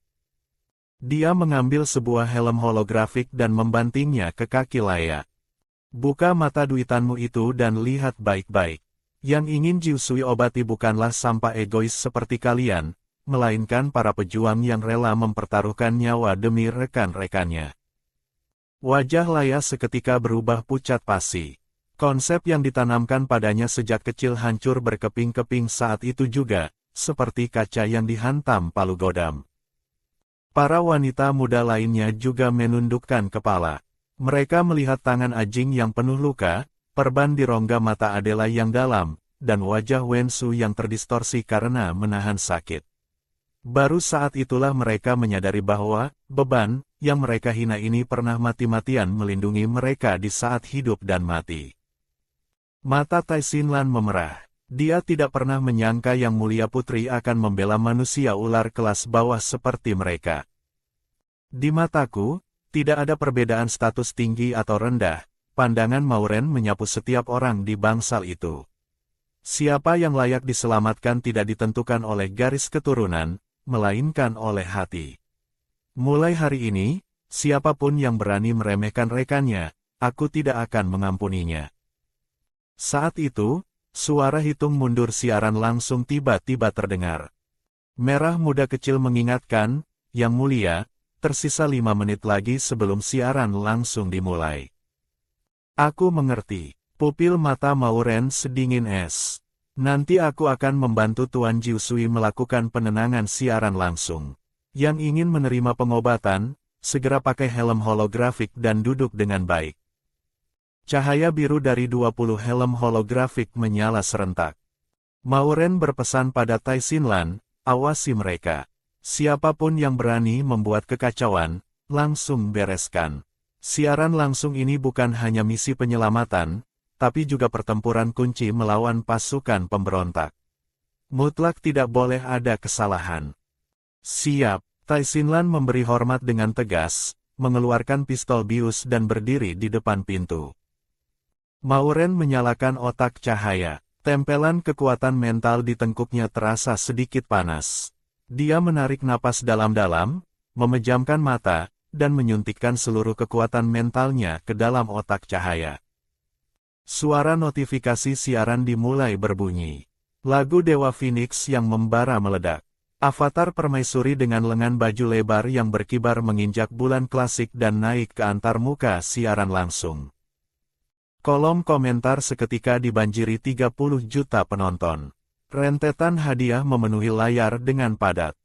Dia mengambil sebuah helm holografik dan membantingnya ke kaki Laya. Buka mata duitanmu itu dan lihat baik-baik. Yang ingin Jiusui obati bukanlah sampah egois seperti kalian, melainkan para pejuang yang rela mempertaruhkan nyawa demi rekan-rekannya. Wajah Laya seketika berubah pucat pasi. Konsep yang ditanamkan padanya sejak kecil hancur berkeping-keping saat itu juga, seperti kaca yang dihantam palu godam. Para wanita muda lainnya juga menundukkan kepala. Mereka melihat tangan Ajing yang penuh luka, perban di rongga mata Adela yang dalam, dan wajah Wensu yang terdistorsi karena menahan sakit. Baru saat itulah mereka menyadari bahwa, beban, yang mereka hina ini pernah mati-matian melindungi mereka di saat hidup dan mati. Mata Tai Xinlan memerah. Dia tidak pernah menyangka Yang Mulia Putri akan membela manusia ular kelas bawah seperti mereka. Di mataku, tidak ada perbedaan status tinggi atau rendah, pandangan Mauren menyapu setiap orang di bangsal itu. Siapa yang layak diselamatkan tidak ditentukan oleh garis keturunan, melainkan oleh hati. Mulai hari ini, siapapun yang berani meremehkan rekannya, aku tidak akan mengampuninya. Saat itu, suara hitung mundur siaran langsung tiba-tiba terdengar. Merah muda kecil mengingatkan, Yang Mulia, tersisa 5 menit lagi sebelum siaran langsung dimulai. Aku mengerti. Pupil mata Mauren sedingin es. Nanti aku akan membantu Tuan Jiusui melakukan penenangan siaran langsung. Yang ingin menerima pengobatan, segera pakai helm holografik dan duduk dengan baik. Cahaya biru dari 20 helm holografik menyala serentak. Mauren berpesan pada Tai Xinlan, awasi mereka. Siapapun yang berani membuat kekacauan, langsung bereskan. Siaran langsung ini bukan hanya misi penyelamatan, tapi juga pertempuran kunci melawan pasukan pemberontak. Mutlak tidak boleh ada kesalahan. Siap, Tai Xinlan memberi hormat dengan tegas, mengeluarkan pistol bius dan berdiri di depan pintu. Mauren menyalakan otak cahaya. Tempelan kekuatan mental di tengkuknya terasa sedikit panas. Dia menarik napas dalam-dalam, memejamkan mata, dan menyuntikkan seluruh kekuatan mentalnya ke dalam otak cahaya. Suara notifikasi siaran dimulai berbunyi. Lagu Dewa Phoenix yang membara meledak. Avatar permaisuri dengan lengan baju lebar yang berkibar menginjak bulan klasik dan naik ke antarmuka siaran langsung. Kolom komentar seketika dibanjiri 30 juta penonton. Rentetan hadiah memenuhi layar dengan padat.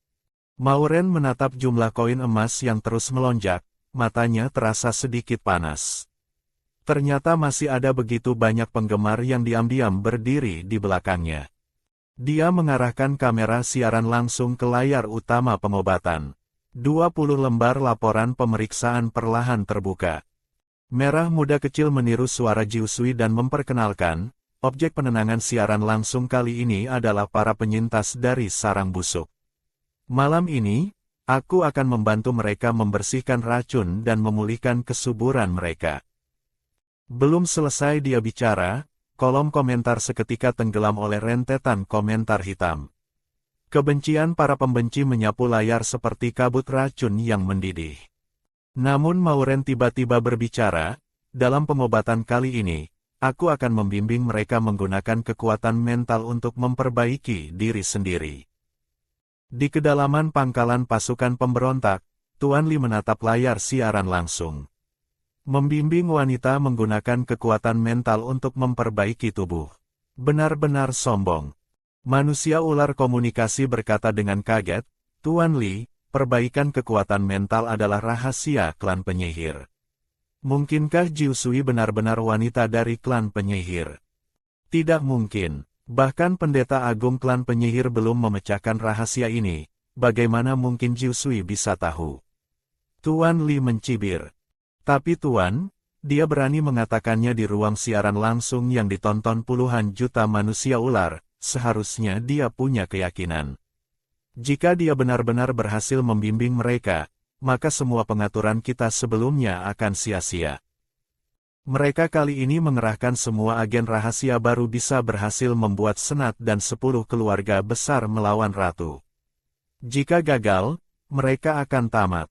Mauren menatap jumlah koin emas yang terus melonjak, matanya terasa sedikit panas. Ternyata masih ada begitu banyak penggemar yang diam-diam berdiri di belakangnya. Dia mengarahkan kamera siaran langsung ke layar utama pengobatan. 20 lembar laporan pemeriksaan perlahan terbuka. Merah muda kecil meniru suara Jiusui dan memperkenalkan, objek penenangan siaran langsung kali ini adalah para penyintas dari sarang busuk. Malam ini, aku akan membantu mereka membersihkan racun dan memulihkan kesuburan mereka. Belum selesai dia bicara, kolom komentar seketika tenggelam oleh rentetan komentar hitam. Kebencian para pembenci menyapu layar seperti kabut racun yang mendidih. Namun Mauren tiba-tiba berbicara, dalam pengobatan kali ini, aku akan membimbing mereka menggunakan kekuatan mental untuk memperbaiki diri sendiri. Di kedalaman pangkalan pasukan pemberontak, Tuan Li menatap layar siaran langsung. Membimbing wanita menggunakan kekuatan mental untuk memperbaiki tubuh. Benar-benar sombong. Manusia ular komunikasi berkata dengan kaget, Tuan Li, perbaikan kekuatan mental adalah rahasia klan penyihir. Mungkinkah Jiusui benar-benar wanita dari klan penyihir? Tidak mungkin. Bahkan pendeta agung klan penyihir belum memecahkan rahasia ini. Bagaimana mungkin Jiusui bisa tahu? Tuan Li mencibir. Tapi Tuan, dia berani mengatakannya di ruang siaran langsung yang ditonton puluhan juta manusia ular, seharusnya dia punya keyakinan. Jika dia benar-benar berhasil membimbing mereka, maka semua pengaturan kita sebelumnya akan sia-sia. Mereka kali ini mengerahkan semua agen rahasia baru bisa berhasil membuat senat dan 10 keluarga besar melawan ratu. Jika gagal, mereka akan tamat.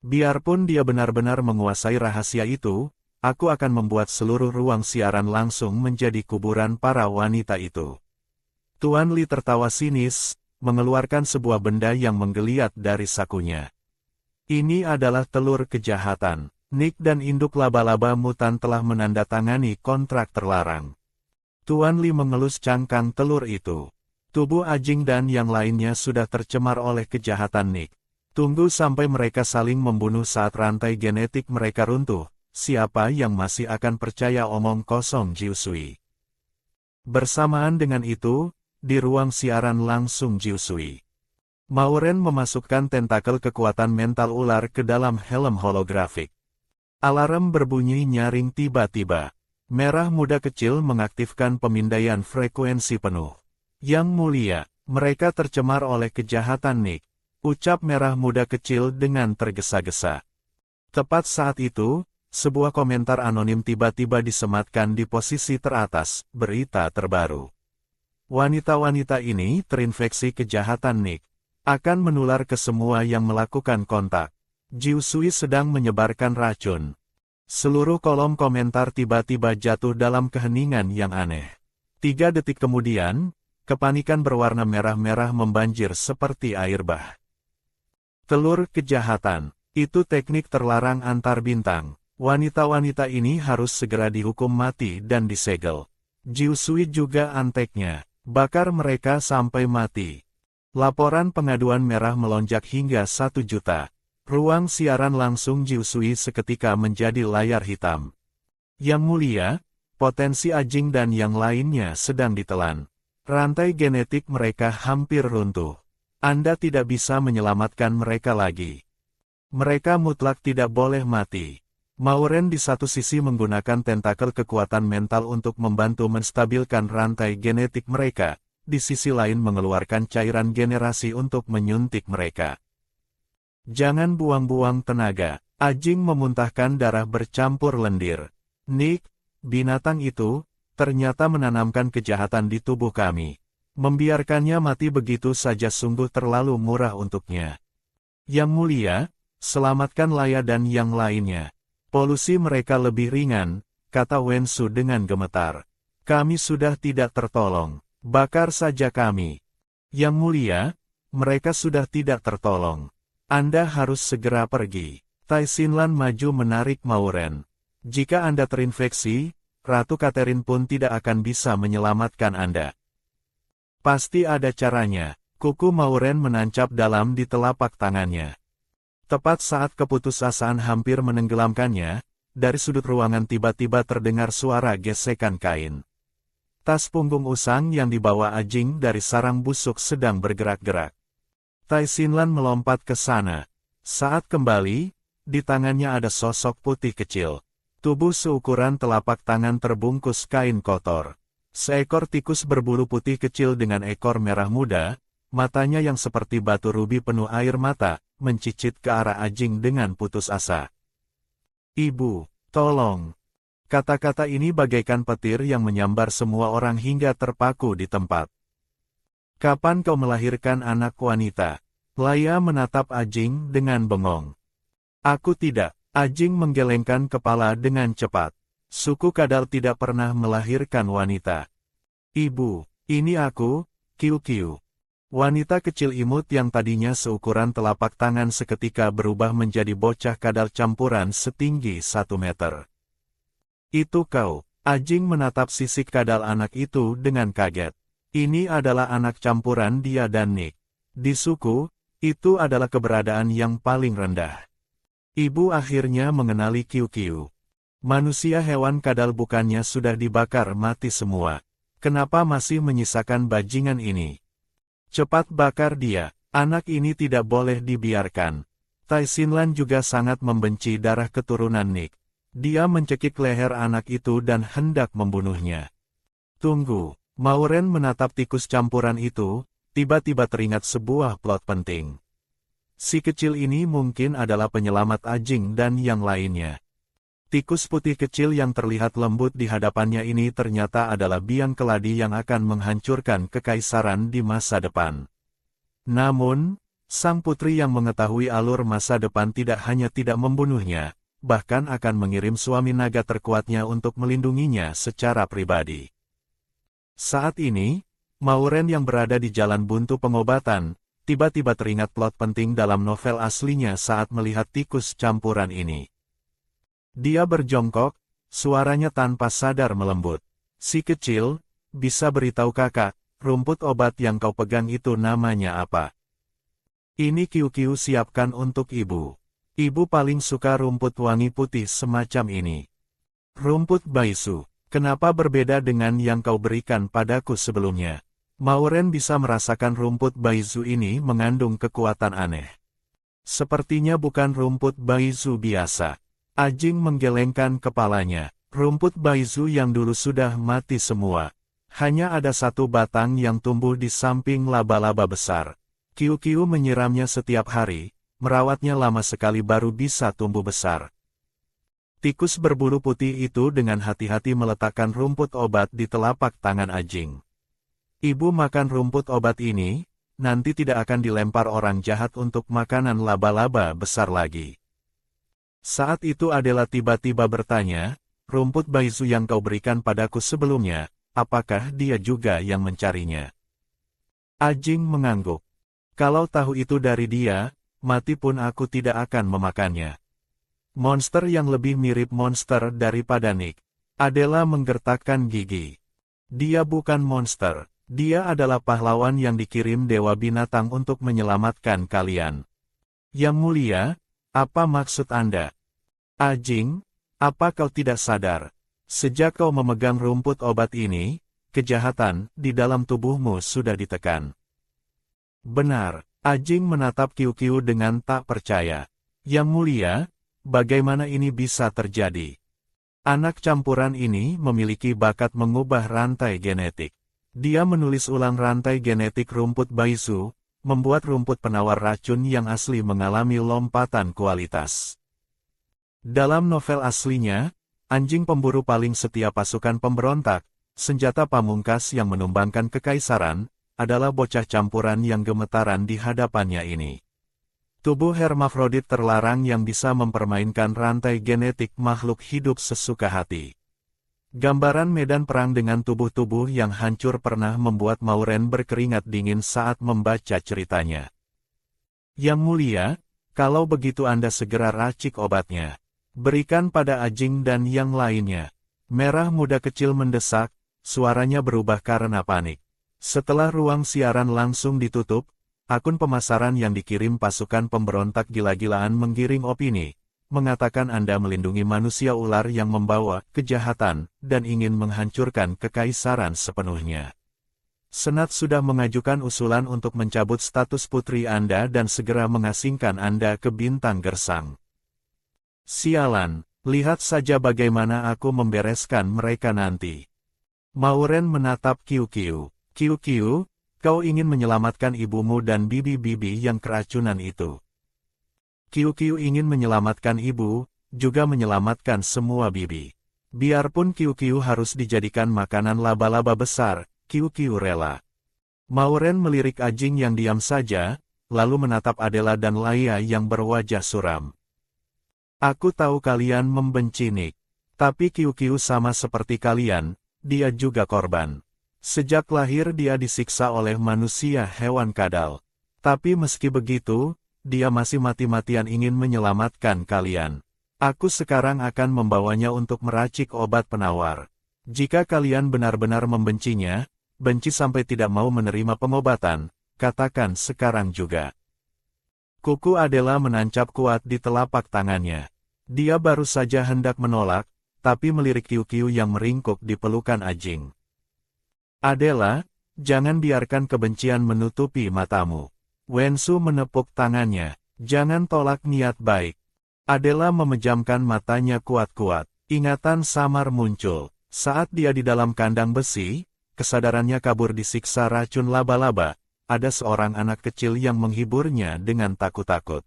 Biarpun dia benar-benar menguasai rahasia itu, aku akan membuat seluruh ruang siaran langsung menjadi kuburan para wanita itu. Tuan Li tertawa sinis, mengeluarkan sebuah benda yang menggeliat dari sakunya. Ini adalah telur kejahatan. Nick dan induk laba-laba mutan telah menandatangani kontrak terlarang. Tuan Li mengelus cangkang telur itu. Tubuh Ajing dan yang lainnya sudah tercemar oleh kejahatan Nick. Tunggu sampai mereka saling membunuh saat rantai genetik mereka runtuh, siapa yang masih akan percaya omong kosong Jiusui. Bersamaan dengan itu, di ruang siaran langsung Jiusui. Mauren memasukkan tentakel kekuatan mental ular ke dalam helm holografik. Alarm berbunyi nyaring tiba-tiba. Merah muda kecil mengaktifkan pemindaian frekuensi penuh. Yang mulia, mereka tercemar oleh kejahatan Nick. Ucap merah muda kecil dengan tergesa-gesa. Tepat saat itu, sebuah komentar anonim tiba-tiba disematkan di posisi teratas, berita terbaru. Wanita-wanita ini terinfeksi kejahatan Nick. Akan menular ke semua yang melakukan kontak. Jiusui sedang menyebarkan racun. Seluruh kolom komentar tiba-tiba jatuh dalam keheningan yang aneh. 3 detik kemudian, kepanikan berwarna merah-merah membanjir seperti air bah. Telur kejahatan, itu teknik terlarang antar bintang. Wanita-wanita ini harus segera dihukum mati dan disegel. Jiu Sui juga anteknya, bakar mereka sampai mati. Laporan pengaduan merah melonjak hingga 1 juta. Ruang siaran langsung Jiu Sui seketika menjadi layar hitam. Yang mulia, potensi Ajing dan yang lainnya sedang ditelan. Rantai genetik mereka hampir runtuh. Anda tidak bisa menyelamatkan mereka lagi. Mereka mutlak tidak boleh mati. Mauren di satu sisi menggunakan tentakel kekuatan mental untuk membantu menstabilkan rantai genetik mereka, di sisi lain mengeluarkan cairan generasi untuk menyuntik mereka. Jangan buang-buang tenaga. Ajing memuntahkan darah bercampur lendir. Nick, binatang itu, ternyata menanamkan kejahatan di tubuh kami. Membiarkannya mati begitu saja sungguh terlalu murah untuknya. Yang mulia, selamatkan Laya dan yang lainnya. Polusi mereka lebih ringan, kata Wen Su dengan gemetar. Kami sudah tidak tertolong. Bakar saja kami. Yang mulia, mereka sudah tidak tertolong. Anda harus segera pergi. Tai Xinlan maju menarik Mauren. Jika Anda terinfeksi, Ratu Catherine pun tidak akan bisa menyelamatkan Anda. Pasti ada caranya. Kuku Mauren menancap dalam di telapak tangannya. Tepat saat keputusasaan hampir menenggelamkannya, dari sudut ruangan tiba-tiba terdengar suara gesekan kain. Tas punggung usang yang dibawa Ajing dari sarang busuk sedang bergerak-gerak. Tai Xinlan melompat ke sana. Saat kembali, di tangannya ada sosok putih kecil. Tubuh seukuran telapak tangan terbungkus kain kotor. Seekor tikus berbulu putih kecil dengan ekor merah muda, matanya yang seperti batu rubi penuh air mata, mencicit ke arah Ajing dengan putus asa. Ibu, tolong. Kata-kata ini bagaikan petir yang menyambar semua orang hingga terpaku di tempat. Kapan kau melahirkan anak wanita? Laya menatap Ajing dengan bengong. Aku tidak. Ajing menggelengkan kepala dengan cepat. Suku Kadal tidak pernah melahirkan wanita. Ibu, ini aku, Kiu Kiu. Wanita kecil imut yang tadinya seukuran telapak tangan seketika berubah menjadi bocah kadal campuran setinggi 1 meter. Itu kau. Ajing menatap sisik kadal anak itu dengan kaget. Ini adalah anak campuran dia dan Nick. Di suku, itu adalah keberadaan yang paling rendah. Ibu akhirnya mengenali Kiu Kiu. Manusia hewan kadal bukannya sudah dibakar mati semua. Kenapa masih menyisakan bajingan ini? Cepat bakar dia, anak ini tidak boleh dibiarkan. Tai Xinlan juga sangat membenci darah keturunan Nick. Dia mencekik leher anak itu dan hendak membunuhnya. Tunggu, Mauren menatap tikus campuran itu, tiba-tiba teringat sebuah plot penting. Si kecil ini mungkin adalah penyelamat Ajing dan yang lainnya. Tikus putih kecil yang terlihat lembut di hadapannya ini ternyata adalah biang keladi yang akan menghancurkan kekaisaran di masa depan. Namun, sang putri yang mengetahui alur masa depan tidak hanya tidak membunuhnya, bahkan akan mengirim suami naga terkuatnya untuk melindunginya secara pribadi. Saat ini, Mauren yang berada di jalan buntu pengobatan, tiba-tiba teringat plot penting dalam novel aslinya saat melihat tikus campuran ini. Dia berjongkok, suaranya tanpa sadar melembut. Si kecil, bisa beritahu kakak, rumput obat yang kau pegang itu namanya apa? Ini Kiu Kiu siapkan untuk ibu. Ibu paling suka rumput wangi putih semacam ini. Rumput baisu, kenapa berbeda dengan yang kau berikan padaku sebelumnya? Mauren bisa merasakan rumput baisu ini mengandung kekuatan aneh. Sepertinya bukan rumput baisu biasa. Ajing menggelengkan kepalanya. Rumput baisu yang dulu sudah mati semua. Hanya ada satu batang yang tumbuh di samping laba-laba besar. Kiu Kiu menyiramnya setiap hari, merawatnya lama sekali baru bisa tumbuh besar. Tikus berbulu putih itu dengan hati-hati meletakkan rumput obat di telapak tangan Ajing. Ibu makan rumput obat ini, nanti tidak akan dilempar orang jahat untuk makanan laba-laba besar lagi. Saat itu Adela tiba-tiba bertanya, rumput baisu yang kau berikan padaku sebelumnya, apakah dia juga yang mencarinya? Ajing mengangguk. Kalau tahu itu dari dia, mati pun aku tidak akan memakannya. Monster yang lebih mirip monster daripada Nick. Adela menggertakkan gigi. Dia bukan monster. Dia adalah pahlawan yang dikirim Dewa Binatang untuk menyelamatkan kalian. Yang mulia, apa maksud Anda? Ajing, apa kau tidak sadar? Sejak kau memegang rumput obat ini, kejahatan di dalam tubuhmu sudah ditekan. Benar, Ajing menatap Qiu dengan tak percaya. Yang mulia, bagaimana ini bisa terjadi? Anak campuran ini memiliki bakat mengubah rantai genetik. Dia menulis ulang rantai genetik rumput baisu, membuat rumput penawar racun yang asli mengalami lompatan kualitas. Dalam novel aslinya, anjing pemburu paling setia pasukan pemberontak, senjata pamungkas yang menumbangkan kekaisaran, adalah bocah campuran yang gemetaran di hadapannya ini. Tubuh hermafrodit terlarang yang bisa mempermainkan rantai genetik makhluk hidup sesuka hati. Gambaran medan perang dengan tubuh-tubuh yang hancur pernah membuat Mauren berkeringat dingin saat membaca ceritanya. Yang mulia, kalau begitu Anda segera racik obatnya. Berikan pada Ajing dan yang lainnya. Merah muda kecil mendesak, suaranya berubah karena panik. Setelah ruang siaran langsung ditutup, akun pemasaran yang dikirim pasukan pemberontak gila-gilaan menggiring opini, mengatakan Anda melindungi manusia ular yang membawa kejahatan dan ingin menghancurkan kekaisaran sepenuhnya. Senat sudah mengajukan usulan untuk mencabut status putri Anda dan segera mengasingkan Anda ke Bintang Gersang. Sialan, lihat saja bagaimana aku membereskan mereka nanti. Mauren menatap Qiu. Qiu, kau ingin menyelamatkan ibumu dan bibi-bibi yang keracunan itu. Qiu ingin menyelamatkan ibu, juga menyelamatkan semua bibi. Biarpun Qiu harus dijadikan makanan laba-laba besar, Qiu rela. Mauren melirik Ajing yang diam saja, lalu menatap Adela dan Laia yang berwajah suram. Aku tahu kalian membenci Nick, tapi Qiu sama seperti kalian, dia juga korban. Sejak lahir dia disiksa oleh manusia hewan kadal. Tapi meski begitu, dia masih mati-matian ingin menyelamatkan kalian. Aku sekarang akan membawanya untuk meracik obat penawar. Jika kalian benar-benar membencinya, benci sampai tidak mau menerima pengobatan, katakan sekarang juga. Kuku Adela menancap kuat di telapak tangannya. Dia baru saja hendak menolak, tapi melirik Qiu yang meringkuk di pelukan Ajing. Adela, jangan biarkan kebencian menutupi matamu. Wensu menepuk tangannya. Jangan tolak niat baik. Adela memejamkan matanya kuat-kuat. Ingatan samar muncul. Saat dia di dalam kandang besi, kesadarannya kabur disiksa racun laba-laba. Ada seorang anak kecil yang menghiburnya dengan takut-takut.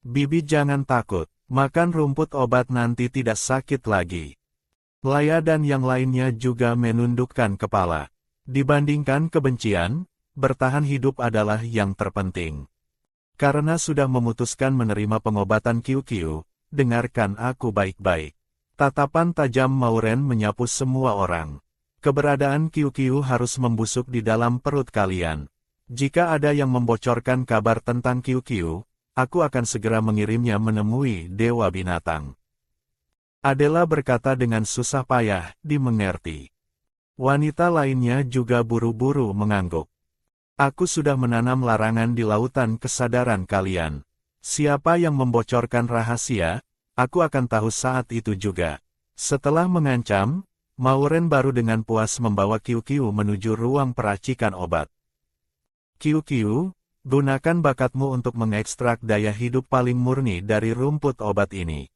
Bibi jangan takut. Makan rumput obat nanti tidak sakit lagi. Laia dan yang lainnya juga menundukkan kepala. Dibandingkan kebencian, bertahan hidup adalah yang terpenting. Karena sudah memutuskan menerima pengobatan Qiu, dengarkan aku baik-baik. Tatapan tajam Mauren menyapu semua orang. Keberadaan Qiu harus membusuk di dalam perut kalian. Jika ada yang membocorkan kabar tentang Qiu, aku akan segera mengirimnya menemui Dewa Binatang. Adela berkata dengan susah payah, dimengerti. Wanita lainnya juga buru-buru mengangguk. Aku sudah menanam larangan di lautan kesadaran kalian. Siapa yang membocorkan rahasia, aku akan tahu saat itu juga. Setelah mengancam, Mauren baru dengan puas membawa Qiu menuju ruang peracikan obat. Qiu, gunakan bakatmu untuk mengekstrak daya hidup paling murni dari rumput obat ini.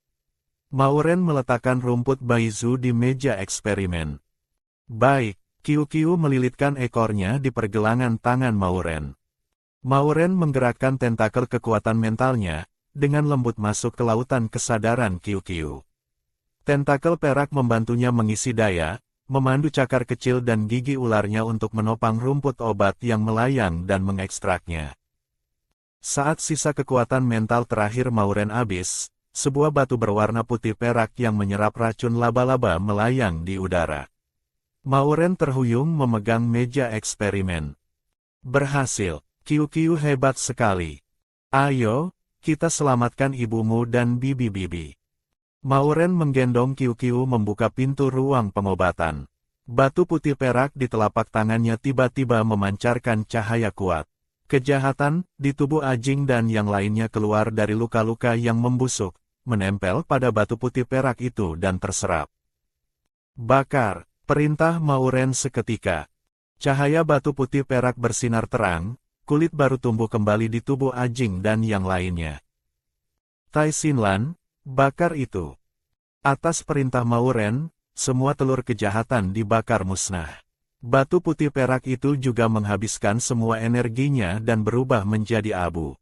Mauren meletakkan rumput baizu di meja eksperimen. Baik, Qiu melilitkan ekornya di pergelangan tangan Mauren. Mauren menggerakkan tentakel kekuatan mentalnya, dengan lembut masuk ke lautan kesadaran Qiu. Tentakel perak membantunya mengisi daya, memandu cakar kecil dan gigi ularnya untuk menopang rumput obat yang melayang dan mengekstraknya. Saat sisa kekuatan mental terakhir Mauren habis, sebuah batu berwarna putih perak yang menyerap racun laba-laba melayang di udara. Mauren terhuyung memegang meja eksperimen. Berhasil, Qiu hebat sekali. Ayo, kita selamatkan ibumu dan bibi-bibi. Mauren menggendong Qiu membuka pintu ruang pengobatan. Batu putih perak di telapak tangannya tiba-tiba memancarkan cahaya kuat. Kejahatan di tubuh Ajing dan yang lainnya keluar dari luka-luka yang membusuk, menempel pada batu putih perak itu dan terserap. Bakar, perintah Mauren seketika. Cahaya batu putih perak bersinar terang, kulit baru tumbuh kembali di tubuh Ajing dan yang lainnya. Tai Xinlan, bakar itu. Atas perintah Mauren, semua telur kejahatan dibakar musnah. Batu putih perak itu juga menghabiskan semua energinya dan berubah menjadi abu.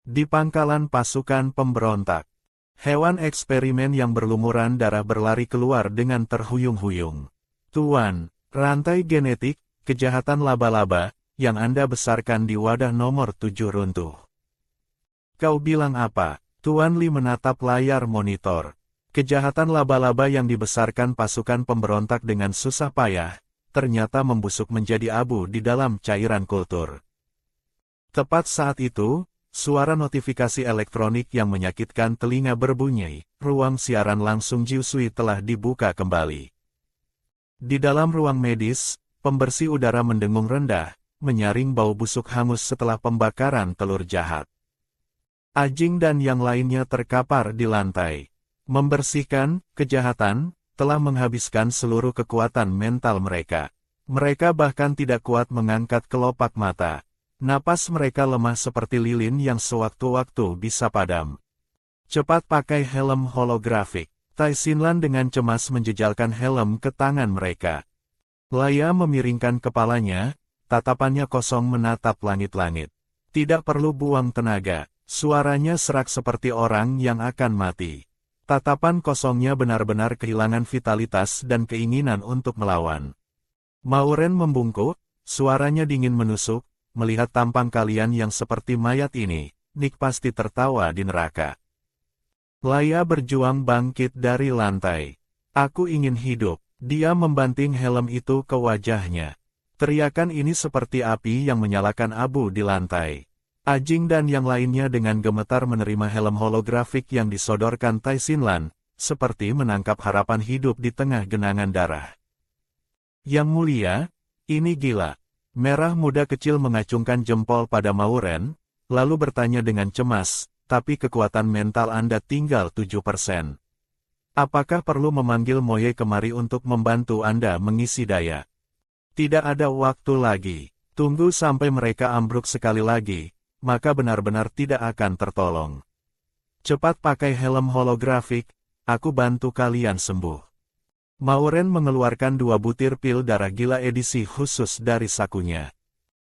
Di pangkalan pasukan pemberontak, hewan eksperimen yang berlumuran darah berlari keluar dengan terhuyung-huyung. Tuan, rantai genetik, kejahatan laba-laba, yang Anda besarkan di wadah nomor 7 runtuh. Kau bilang apa? Tuan Li menatap layar monitor. Kejahatan laba-laba yang dibesarkan pasukan pemberontak dengan susah payah, ternyata membusuk menjadi abu di dalam cairan kultur. Tepat saat itu, suara notifikasi elektronik yang menyakitkan telinga berbunyi, ruang siaran langsung Jiusui telah dibuka kembali. Di dalam ruang medis, pembersih udara mendengung rendah, menyaring bau busuk hangus setelah pembakaran telur jahat. Ajing dan yang lainnya terkapar di lantai. Membersihkan kejahatan telah menghabiskan seluruh kekuatan mental mereka. Mereka bahkan tidak kuat mengangkat kelopak mata. Napas mereka lemah seperti lilin yang sewaktu-waktu bisa padam. Cepat pakai helm holografik. Tai Xinlan dengan cemas menjejalkan helm ke tangan mereka. Laya memiringkan kepalanya, tatapannya kosong menatap langit-langit. Tidak perlu buang tenaga, suaranya serak seperti orang yang akan mati. Tatapan kosongnya benar-benar kehilangan vitalitas dan keinginan untuk melawan. Mauren membungkuk, suaranya dingin menusuk, melihat tampang kalian yang seperti mayat ini, Nick pasti tertawa di neraka. Laya berjuang bangkit dari lantai. Aku ingin hidup. Dia membanting helm itu ke wajahnya. Teriakan ini seperti api yang menyalakan abu di lantai. Ajing dan yang lainnya dengan gemetar menerima helm holografik yang disodorkan Tai Xinlan, seperti menangkap harapan hidup di tengah genangan darah. Yang mulia, ini gila. Merah muda kecil mengacungkan jempol pada Mauren, lalu bertanya dengan cemas, tapi kekuatan mental Anda tinggal 7%. Apakah perlu memanggil Moye kemari untuk membantu Anda mengisi daya? Tidak ada waktu lagi. Tunggu sampai mereka ambruk sekali lagi, maka benar-benar tidak akan tertolong. Cepat pakai helm holografik, aku bantu kalian sembuh. Mauren mengeluarkan 2 butir pil darah gila edisi khusus dari sakunya.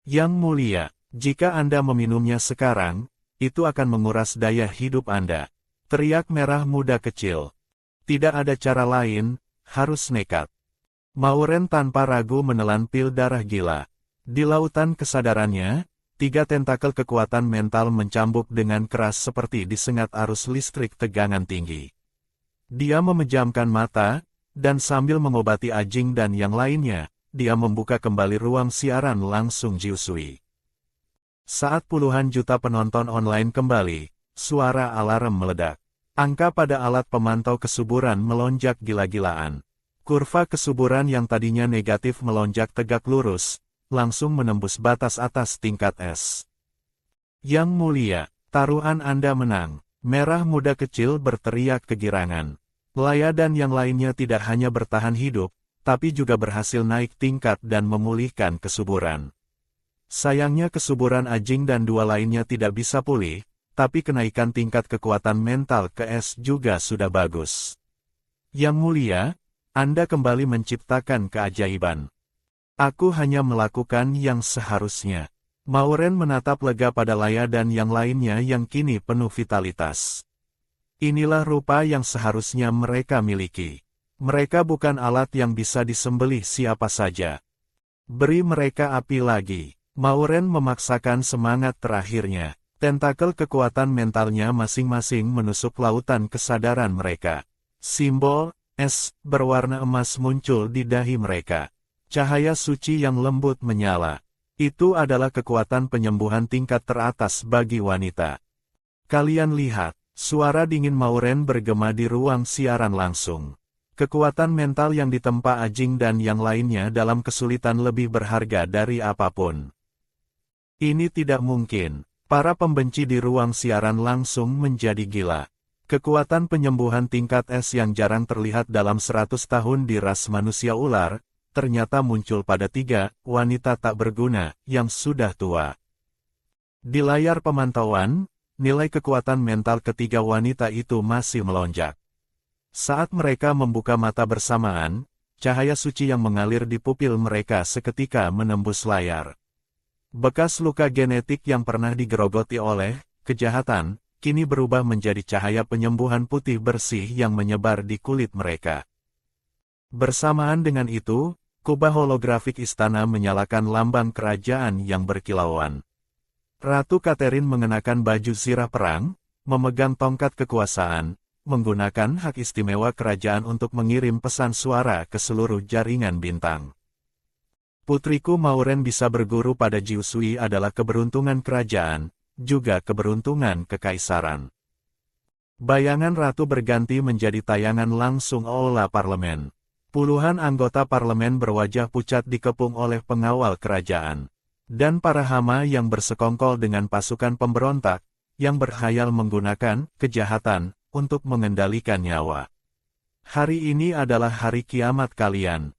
Yang mulia, jika Anda meminumnya sekarang, itu akan menguras daya hidup Anda. Teriak merah muda kecil. Tidak ada cara lain, harus nekat. Mauren tanpa ragu menelan pil darah gila. Di lautan kesadarannya, 3 tentakel kekuatan mental mencambuk dengan keras seperti disengat arus listrik tegangan tinggi. Dia memejamkan mata, dan sambil mengobati Ajing dan yang lainnya, dia membuka kembali ruang siaran langsung Jiusui. Saat puluhan juta penonton online kembali, suara alarm meledak. Angka pada alat pemantau kesuburan melonjak gila-gilaan. Kurva kesuburan yang tadinya negatif melonjak tegak lurus, langsung menembus batas atas tingkat S. Yang mulia, taruhan Anda menang. Merah muda kecil berteriak kegirangan. Laya dan yang lainnya tidak hanya bertahan hidup, tapi juga berhasil naik tingkat dan memulihkan kesuburan. Sayangnya kesuburan Ajing dan 2 lainnya tidak bisa pulih, tapi kenaikan tingkat kekuatan mental ke S juga sudah bagus. Yang mulia, Anda kembali menciptakan keajaiban. Aku hanya melakukan yang seharusnya. Mauren menatap lega pada Laya dan yang lainnya yang kini penuh vitalitas. Inilah rupa yang seharusnya mereka miliki. Mereka bukan alat yang bisa disembelih siapa saja. Beri mereka api lagi. Mauren memaksakan semangat terakhirnya. Tentakel kekuatan mentalnya masing-masing menusuk lautan kesadaran mereka. Simbol S berwarna emas muncul di dahi mereka. Cahaya suci yang lembut menyala. Itu adalah kekuatan penyembuhan tingkat teratas bagi wanita. Kalian lihat, Suara dingin Mauren bergema di ruang siaran langsung. Kekuatan mental yang ditempa Ajing dan yang lainnya dalam kesulitan lebih berharga dari apapun. Ini tidak mungkin. Para pembenci di ruang siaran langsung menjadi gila. Kekuatan penyembuhan tingkat S yang jarang terlihat dalam 100 tahun di ras manusia ular, ternyata muncul pada 3 wanita tak berguna yang sudah tua. Di layar pemantauan, nilai kekuatan mental ketiga wanita itu masih melonjak. Saat mereka membuka mata bersamaan, cahaya suci yang mengalir di pupil mereka seketika menembus layar. Bekas luka genetik yang pernah digerogoti oleh kejahatan, kini berubah menjadi cahaya penyembuhan putih bersih yang menyebar di kulit mereka. Bersamaan dengan itu, kubah holografik istana menyalakan lambang kerajaan yang berkilauan. Ratu Catherine mengenakan baju zirah perang, memegang tongkat kekuasaan, menggunakan hak istimewa kerajaan untuk mengirim pesan suara ke seluruh jaringan bintang. Putriku Mauren bisa berguru pada Jiu Sui adalah keberuntungan kerajaan, juga keberuntungan kekaisaran. Bayangan ratu berganti menjadi tayangan langsung aula parlemen. Puluhan anggota parlemen berwajah pucat dikepung oleh pengawal kerajaan. Dan para hama yang bersekongkol dengan pasukan pemberontak, yang berkhayal menggunakan kejahatan untuk mengendalikan nyawa. Hari ini adalah hari kiamat kalian.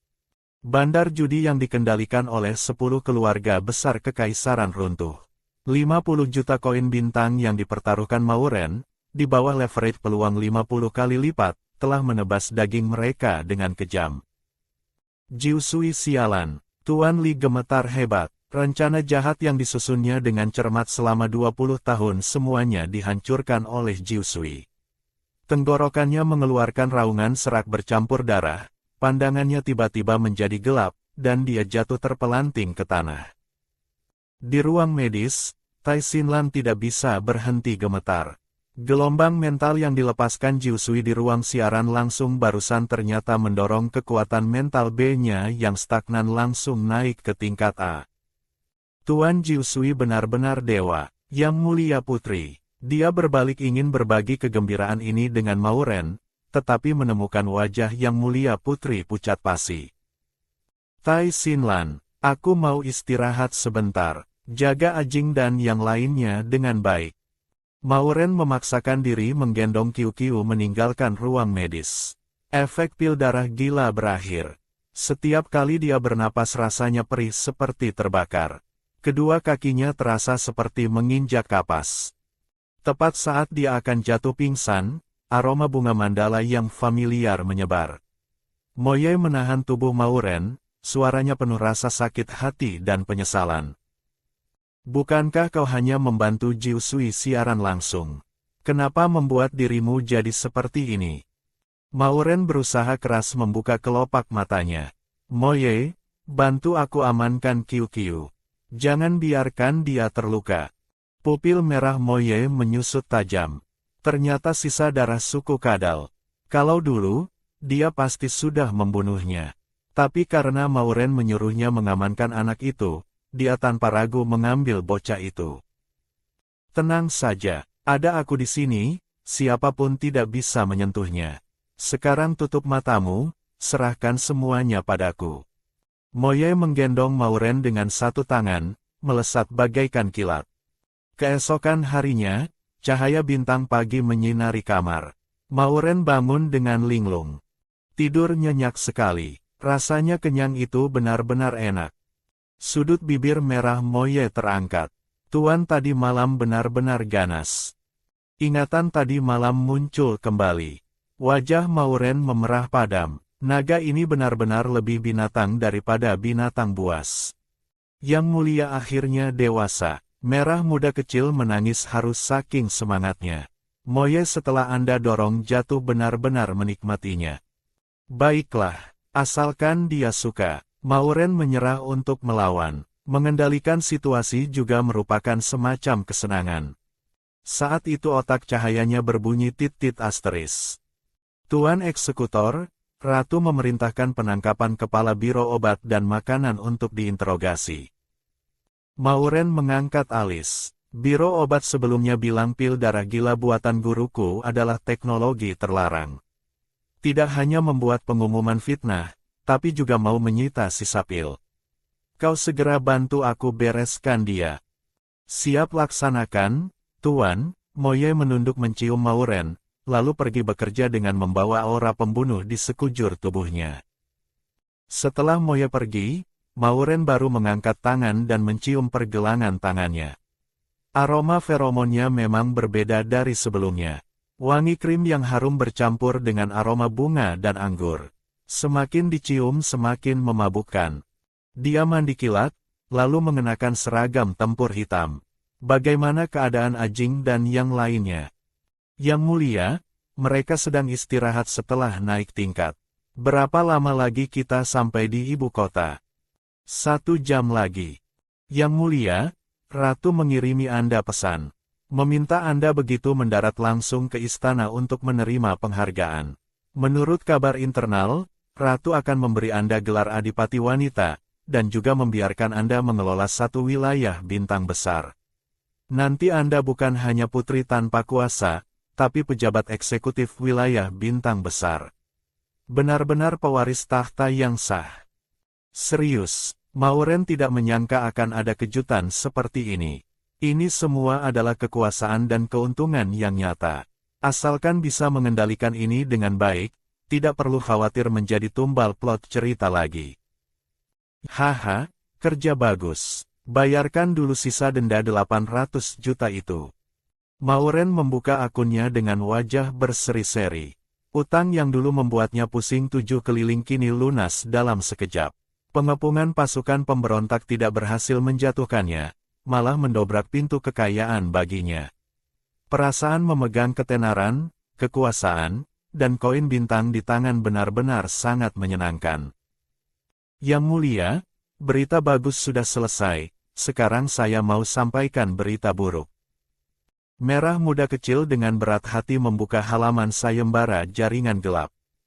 Bandar judi yang dikendalikan oleh 10 keluarga besar kekaisaran runtuh. 50 juta koin bintang yang dipertaruhkan Mauren, di bawah leverage peluang 50 kali lipat, telah menebas daging mereka dengan kejam. Jiu Sui sialan, Tuan Li gemetar hebat, rencana jahat yang disusunnya dengan cermat selama 20 tahun semuanya dihancurkan oleh Jiu Sui. Tenggorokannya mengeluarkan raungan serak bercampur darah, pandangannya tiba-tiba menjadi gelap, dan dia jatuh terpelanting ke tanah. Di ruang medis, Tai Xinlan tidak bisa berhenti gemetar. Gelombang mental yang dilepaskan Jiu Sui di ruang siaran langsung barusan ternyata mendorong kekuatan mental B-nya yang stagnan langsung naik ke tingkat A. Tuan Jiu Sui benar-benar dewa, yang mulia putri. Dia berbalik ingin berbagi kegembiraan ini dengan Mauren, tetapi menemukan wajah yang mulia putri pucat pasi. Tai Xinlan, aku mau istirahat sebentar, jaga Ajing dan yang lainnya dengan baik. Mauren memaksakan diri menggendong Qiu meninggalkan ruang medis. Efek pil darah gila berakhir. Setiap kali dia bernapas rasanya perih seperti terbakar. Kedua kakinya terasa seperti menginjak kapas. Tepat saat dia akan jatuh pingsan, aroma bunga mandala yang familiar menyebar. Moye menahan tubuh Mauren, suaranya penuh rasa sakit hati dan penyesalan. Bukankah kau hanya membantu Jiu Sui siaran langsung? Kenapa membuat dirimu jadi seperti ini? Mauren berusaha keras membuka kelopak matanya. Moye, bantu aku amankan Qiu. Jangan biarkan dia terluka. Pupil merah Moye menyusut tajam. Ternyata sisa darah suku kadal. Kalau dulu, dia pasti sudah membunuhnya. Tapi karena Mauren menyuruhnya mengamankan anak itu, dia tanpa ragu mengambil bocah itu. Tenang saja, ada aku di sini, siapapun tidak bisa menyentuhnya. Sekarang tutup matamu, serahkan semuanya padaku. Moye menggendong Mauren dengan satu tangan, melesat bagaikan kilat. Keesokan harinya, cahaya bintang pagi menyinari kamar. Mauren bangun dengan linglung. Tidur nyenyak sekali, rasanya kenyang itu benar-benar enak. Sudut bibir merah Moye terangkat. Tuan tadi malam benar-benar ganas. Ingatan tadi malam muncul kembali. Wajah Mauren memerah padam. Naga ini benar-benar lebih binatang daripada binatang buas. Yang mulia akhirnya dewasa. Merah muda kecil menangis harus saking semangatnya. Moye setelah Anda dorong jatuh benar-benar menikmatinya. Baiklah, asalkan dia suka. Mauren menyerah untuk melawan. Mengendalikan situasi juga merupakan semacam kesenangan. Saat itu otak cahayanya berbunyi tit-tit asteris. Tuan Eksekutor, Ratu memerintahkan penangkapan kepala Biro Obat dan Makanan untuk diinterogasi. Mauren mengangkat alis. Biro obat sebelumnya bilang pil darah gila buatan guruku adalah teknologi terlarang. Tidak hanya membuat pengumuman fitnah, tapi juga mau menyita sisa pil. Kau segera bantu aku bereskan dia. Siap laksanakan, Tuan. Moye menunduk mencium Mauren, lalu pergi bekerja dengan membawa aura pembunuh di sekujur tubuhnya. Setelah Moye pergi, Mauren baru mengangkat tangan dan mencium pergelangan tangannya. Aroma feromonnya memang berbeda dari sebelumnya. Wangi krim yang harum bercampur dengan aroma bunga dan anggur. Semakin dicium semakin memabukkan. Dia mandi kilat, lalu mengenakan seragam tempur hitam. Bagaimana keadaan Ajing dan yang lainnya? Yang mulia, mereka sedang istirahat setelah naik tingkat. Berapa lama lagi kita sampai di ibu kota? 1 jam lagi. Yang mulia, Ratu mengirimi Anda pesan. Meminta Anda begitu mendarat langsung ke istana untuk menerima penghargaan. Menurut kabar internal, Ratu akan memberi Anda gelar Adipati Wanita, dan juga membiarkan Anda mengelola satu wilayah bintang besar. Nanti Anda bukan hanya putri tanpa kuasa, tapi pejabat eksekutif wilayah bintang besar. Benar-benar pewaris tahta yang sah. Serius, Mauren tidak menyangka akan ada kejutan seperti ini. Ini semua adalah kekuasaan dan keuntungan yang nyata. Asalkan bisa mengendalikan ini dengan baik, tidak perlu khawatir menjadi tumbal plot cerita lagi. Haha, kerja bagus. Bayarkan dulu sisa denda 800 juta itu. Mauren membuka akunnya dengan wajah berseri-seri. Utang yang dulu membuatnya pusing 7 keliling kini lunas dalam sekejap. Pengepungan pasukan pemberontak tidak berhasil menjatuhkannya, malah mendobrak pintu kekayaan baginya. Perasaan memegang ketenaran, kekuasaan, dan koin bintang di tangan benar-benar sangat menyenangkan. Yang mulia, berita bagus sudah selesai. Sekarang saya mau sampaikan berita buruk. Merah muda kecil dengan berat hati membuka halaman sayembara jaringan gelap.